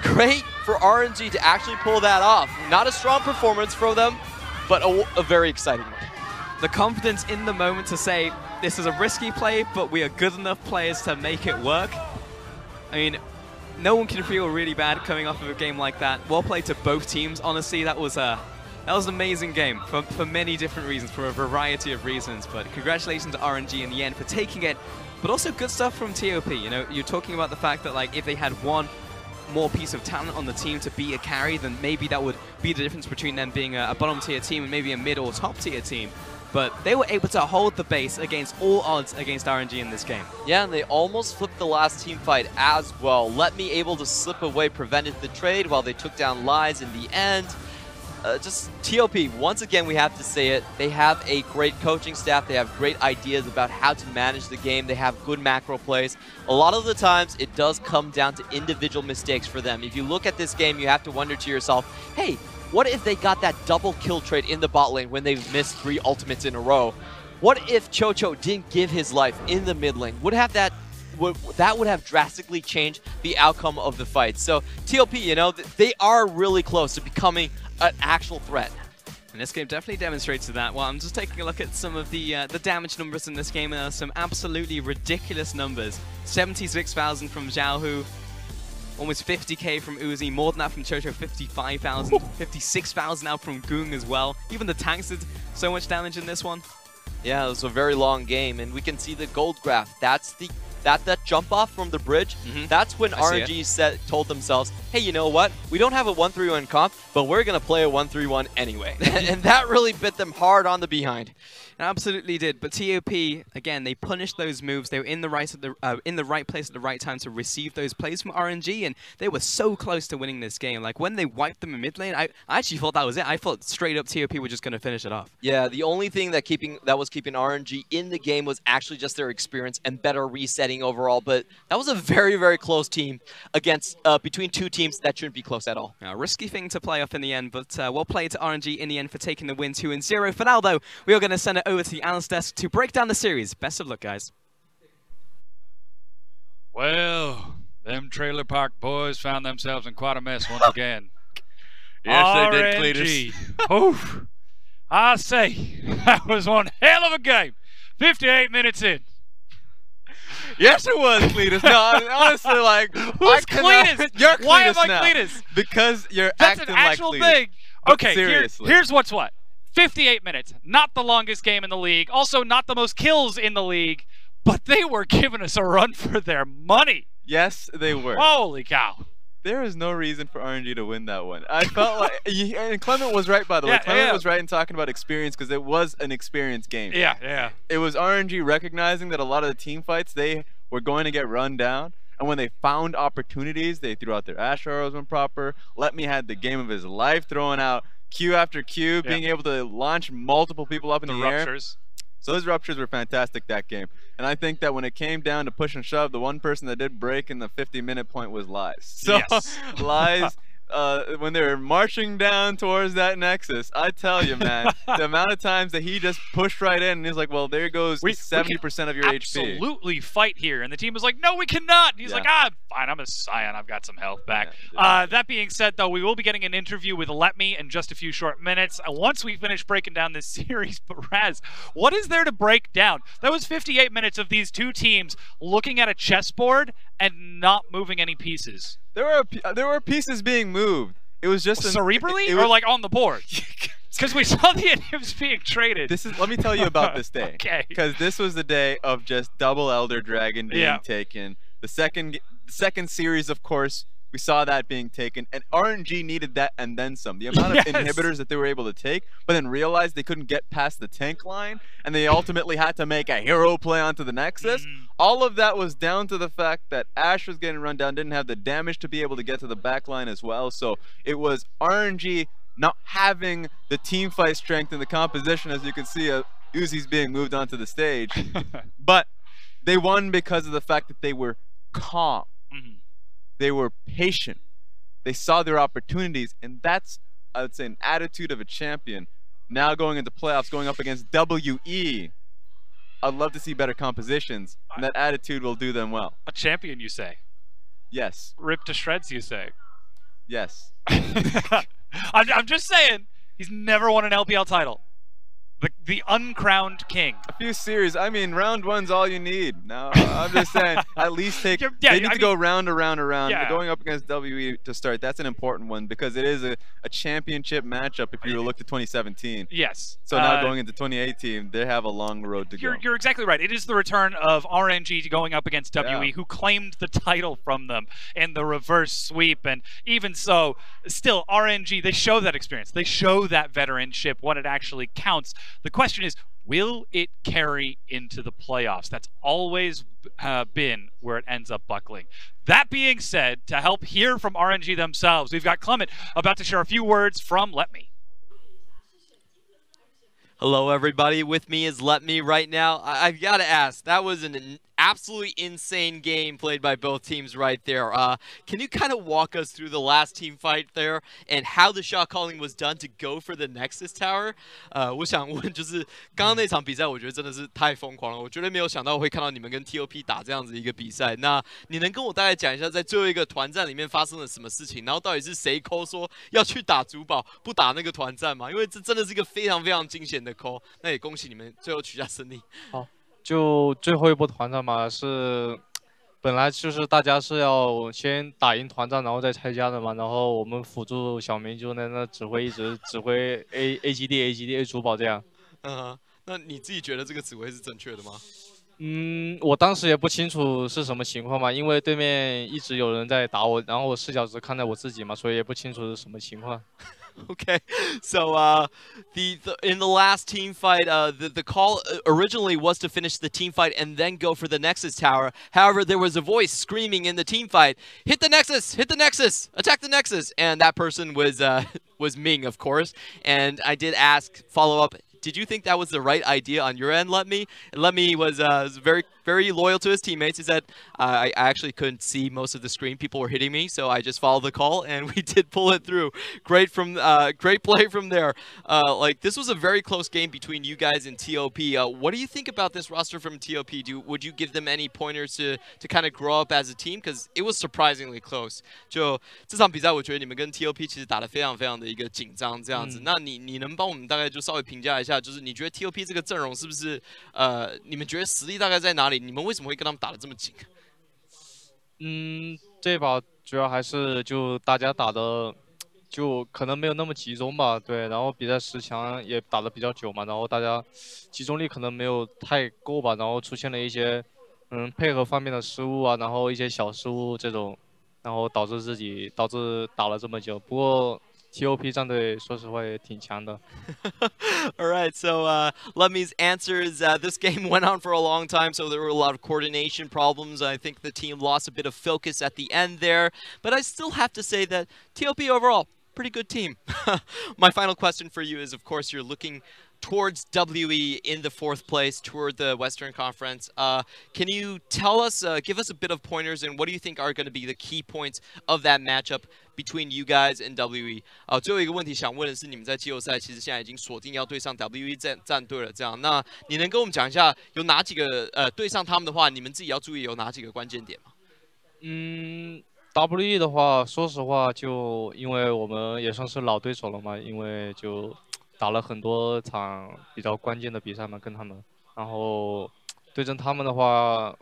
great for RNG to actually pull that off. Not a strong performance from them, but a very exciting one. The confidence in the moment to say, this is a risky play, but we are good enough players to make it work. I mean, no one can feel really bad coming off of a game like that. Well played to both teams. Honestly, that was an amazing game for many different reasons, for a variety of reasons. But congratulations to RNG in the end for taking it. But also good stuff from TOP. You know, you're talking about the fact that like if they had one more piece of talent on the team to be a carry, then maybe that would be the difference between them being a bottom tier team and maybe a mid or top tier team. But they were able to hold the base against all odds against RNG in this game. Yeah, and they almost flipped the last team fight as well. Let Me able to slip away prevented the trade while they took down Lies in the end. Just TOP, once again, we have to say it, they have a great coaching staff. They have great ideas about how to manage the game. They have good macro plays. A lot of the times, it does come down to individual mistakes for them. If you look at this game, you have to wonder to yourself, hey, what if they got that double kill trade in the bot lane when they missed 3 ultimates in a row? What if Chocho didn't give his life in the mid lane? That would have drastically changed the outcome of the fight. So TOP, you know, they are really close to becoming an actual threat. And this game definitely demonstrates that. Well, I'm just taking a look at some of the damage numbers in this game, and there are some absolutely ridiculous numbers. 76,000 from Xiaohu. Almost 50k from Uzi, more than that from Chocho, 55,000, 56,000 out from Goong as well. Even the tanks did so much damage in this one. Yeah, it was a very long game, and we can see the gold graph. That's that jump off from the bridge. That's when RNG told themselves, hey, you know what? We don't have a 1-3-1 comp, but we're going to play a 1-3-1 anyway. And that really bit them hard on the behind. It absolutely did. But TOP, again, they punished those moves. They were in the right place at the right time to receive those plays from RNG, and they were so close to winning this game. Like, when they wiped them in mid lane, I actually thought that was it. I thought straight up TOP were just going to finish it off. Yeah, the only thing that was keeping RNG in the game was actually just their experience and better resetting overall. But that was a very, very close team against between two teams that shouldn't be close at all. A risky thing to play off in the end, but well played to RNG in the end for taking the win 2-0. For now, though, we are going to send it over to the analyst desk to break down the series. Best of luck, guys. Well, them Trailer Park boys found themselves in quite a mess once again. Yes, they did, Cletus. Oof. I say, that was one hell of a game. 58 minutes in. Yes, it was, Cletus. No, honestly, like, who's Cletus? You're Cletus. Why am I now. Cletus? Because you're That's acting an actual like Cletus. thing. Okay, seriously. Here's what's what. 58 minutes. Not the longest game in the league. Also, not the most kills in the league. But they were giving us a run for their money. Yes, they were. Holy cow. There is no reason for RNG to win that one. I felt like, and Clement was right, by the way. Clement was right in talking about experience because it was an experience game. Yeah. It was RNG recognizing that a lot of the team fights, they were going to get run down. And when they found opportunities, they threw out their Ash arrows when proper. Let Me had the game of his life, throwing out Q after Q, being able to launch multiple people up in the air. Ruptures. So those ruptures were fantastic that game. And I think that when it came down to push and shove, the one person that did break in the 50-minute point was Lies. So Lies, when they were marching down towards that Nexus, I tell you, man, the amount of times that he just pushed right in and he's like, well, there goes 70% of your HP. Absolutely fight here. And the team was like, no, we cannot. And he's like, fine, I'm a Scion. I've got some health back. That being said, though, we will be getting an interview with Let Me in just a few short minutes. Once we finish breaking down this series, but Raz, what is there to break down? That was 58 minutes of these two teams looking at a chessboard and not moving any pieces. There were pieces being moved. It was just cerebrally or like on the board. Because we saw the inhibs being traded. Let me tell you about this day. Okay. Because this was the day of just double Elder Dragon being taken. The second series, of course, we saw that being taken, and RNG needed that and then some. The amount of inhibitors that they were able to take, but then realized they couldn't get past the tank line, and they ultimately had to make a hero play onto the Nexus. All of that was down to the fact that Ashe was getting run down, didn't have the damage to be able to get to the back line as well. So it was RNG not having the team fight strength in the composition, as you can see, Uzi's being moved onto the stage. But they won because of the fact that they were calm. They were patient. They saw their opportunities, and that's, I would say, an attitude of a champion Now going into playoffs, going up against WE. I'd love to see better compositions, and that attitude will do them well. A champion, you say? Yes. Ripped to shreds, you say? Yes. I'm just saying, he's never won an LPL title. The uncrowned king. A few series. I mean, round one's all you need. No, I'm just saying, at least take. They need to go round around. Yeah. Going up against WE to start, that's an important one because it is a championship matchup if you look to 2017. Yes. So now going into 2018, they have a long road to go. You're exactly right. It is the return of RNG going up against WE, who claimed the title from them in the reverse sweep. And even so, still, RNG, they show that experience. They show that veteranship when it actually counts. The question is, will it carry into the playoffs? That's always been where it ends up buckling. That being said, to help hear from RNG themselves, we've got Clement about to share a few words from Let Me. Hello, everybody. With me is Let Me right now. I've got to ask, that was an absolutely insane game played by both teams right there. Can you kind of walk us through the last team fight there and how the shot calling was done to go for the Nexus Tower? 我想问，就是刚刚那场比赛，我觉得真的是太疯狂了。我绝对没有想到会看到你们跟 TOP 打这样子一个比赛。那你能跟我大概讲一下，在最后一个团战里面发生了什么事情？然后到底是谁 call 说要去打主堡，不打那个团战嘛？因为这真的是一个非常非常惊险的 call。那也恭喜你们最后取下胜利。好。就最后一波团战嘛，是本来就是大家是要先打赢团战，然后再拆家的嘛。然后我们辅助小明就在那指挥，一直指挥 A 基地 A 主堡这样。那你自己觉得这个指挥是正确的吗？我当时也不清楚是什么情况嘛，因为对面一直有人在打我，然后我视角只看在我自己嘛，所以也不清楚是什么情况。Okay, so in the last team fight, the call originally was to finish the team fight and then go for the Nexus Tower. However, there was a voice screaming in the team fight, "Hit the Nexus! Hit the Nexus! Attack the Nexus!" And that person was Ming, of course. And I did ask follow up. Did you think that was the right idea on your end, Let Me? Let Me was very, very loyal to his teammates. He said, I actually couldn't see most of the screen. People were hitting me, so I just followed the call, and we did pull it through. Great play from there. Like, this was a very close game between you guys and TOP. What do you think about this roster from TOP? Would you give them any pointers to kind of grow up as a team? Because it was surprisingly close. 就这场比赛，我觉得你们跟 TOP 其实打得非常非常的一个紧张这样子。那你能帮我们大概就稍微评价一下？就是你觉得 TOP 这个阵容是不是你们觉得实力大概在哪里？你们为什么会跟他们打得这么紧？这把主要还是就大家打的就可能没有那么集中吧，对，然后比赛10强也打得比较久嘛，然后大家集中力可能没有太够吧，然后出现了一些配合方面的失误啊，然后一些小失误这种，然后导致打了这么久。不过 TOP 战队说实话也挺强的。All right, so Let Me's answer is this game went on for a long time, so there were a lot of coordination problems. I think the team lost a bit of focus at the end there, but I still have to say that TOP overall, pretty good team. My final question for you is, of course, you're looking towards WE in the 4th place toward the Western Conference. Can you tell us, give us a bit of pointers, and what do you think are going to be the key points of that matchup between you guys and WE? 最后一个问题想问的是，你们在季后赛其实现在已经锁定要对上 WE 战队了，这样，那你能跟我们讲一下有哪几个对上他们的话，你们自己要注意有哪几个关键点吗？WE 的话，说实话，就因为我们也算是老对手了嘛，因为就打了很多场比较关键的比赛嘛，跟他们，然后对阵他们的话，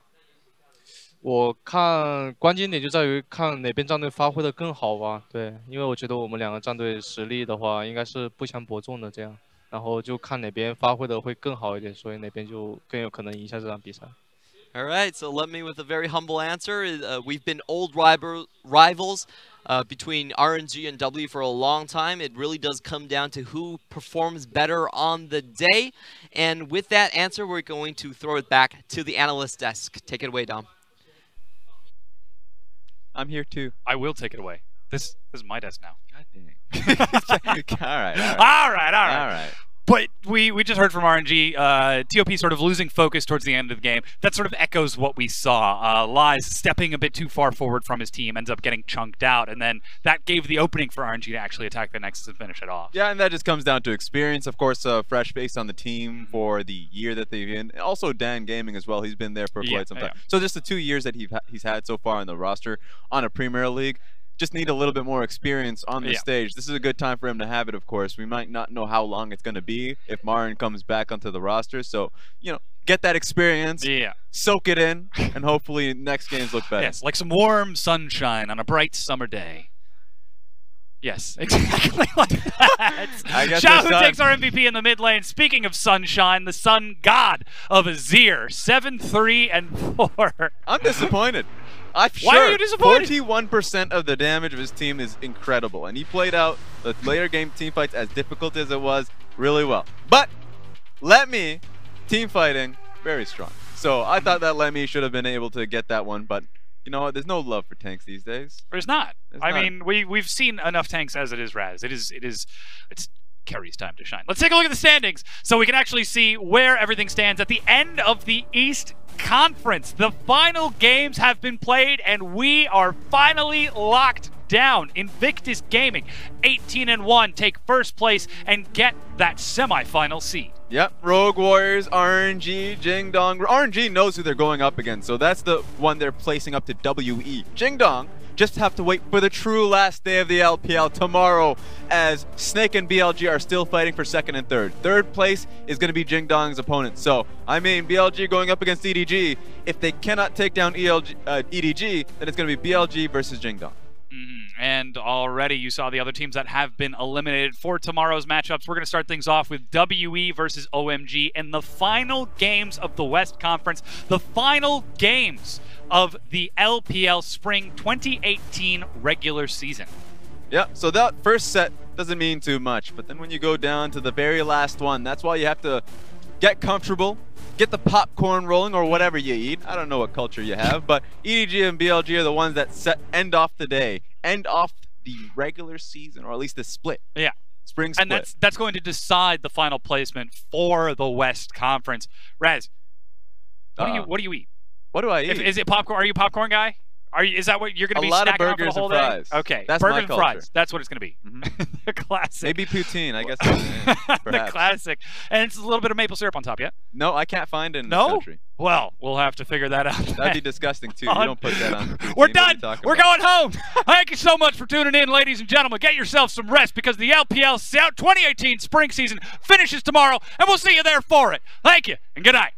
我看关键点就在于看哪边战队发挥的更好吧，对，因为我觉得我们两个战队实力的话应该是不相伯仲的这样，然后就看哪边发挥的会更好一点，所以哪边就更有可能赢下这场比赛。All right, so Let Me with a very humble answer. We've been old rivals between RNG and W for a long time. It really does come down to who performs better on the day. And with that answer, we're going to throw it back to the analyst desk. Take it away, Dom. I'm here too. I will take it away. This is my desk now. God dang. All right. All right. But we just heard from RNG, TOP sort of losing focus towards the end of the game. That sort of echoes what we saw. Lies stepping a bit too far forward from his team, ends up getting chunked out, and then that gave the opening for RNG to actually attack the Nexus and finish it off. Yeah, and that just comes down to experience. Of course, fresh face on the team for the year that they've been. Also, Dan Gaming as well. He's been there for quite some time. Yeah. So just the 2 years that he's had so far on the roster on a Premier League. Just need a little bit more experience on the stage. This is a good time for him to have it, of course. We might not know how long it's going to be if Marin comes back onto the roster. So, you know, get that experience, soak it in, and hopefully next games look better. Yes, like some warm sunshine on a bright summer day. Yes, exactly like that. Xiaohu takes our MVP in the mid lane. Speaking of sunshine, the sun god of Azir, 7-3 and 4. I'm disappointed. Why are you disappointed? 41% of the damage of his team is incredible, and he played out the later game team fights, as difficult as it was, really well. But Letme, team fighting, very strong. So I thought that Letme should have been able to get that one, but you know what? There's no love for tanks these days. There's not. I mean, we've seen enough tanks as it is, Raz. It's Carrie's time to shine. Let's take a look at the standings so we can actually see where everything stands at the end of the East Conference. The final games have been played, and we are finally locked down. Invictus Gaming, 18-1, take first place and get that semifinal seed. Yep, Rogue Warriors, RNG, Jingdong. RNG knows who they're going up against, so that's the one they're placing up to WE. Jingdong just have to wait for the true last day of the LPL tomorrow, as Snake and BLG are still fighting for second and third. Third place is going to be Jingdong's opponent. So, I mean, BLG going up against EDG. If they cannot take down EDG, then it's going to be BLG versus Jingdong. And already you saw the other teams that have been eliminated for tomorrow's matchups. We're going to start things off with WE versus OMG in the final games of the West Conference, the final games of the LPL Spring 2018 regular season. Yeah, so that first set doesn't mean too much, but then when you go down to the very last one, that's why you have to get comfortable, get the popcorn rolling or whatever you eat. I don't know what culture you have, but EDG and BLG are the ones that end off the day, end off the regular season, or at least the split. Yeah. Spring split. And that's going to decide the final placement for the West Conference. Raz, what do you eat? What do I eat? Is it popcorn? Are you a popcorn guy? Is that what you're going to be snacking on for the whole day? Okay, that's burgers my and culture. Fries. That's what it's going to be. The classic. Maybe poutine, I guess. The classic. And it's a little bit of maple syrup on top, yeah? No, I can't find it in this country. Well, we'll have to figure that out. That'd be disgusting, too. You don't put that on. We're done. We're going home. Thank you so much for tuning in, ladies and gentlemen. Get yourself some rest, because the LPL 2018 spring season finishes tomorrow, and we'll see you there for it. Thank you, and good night.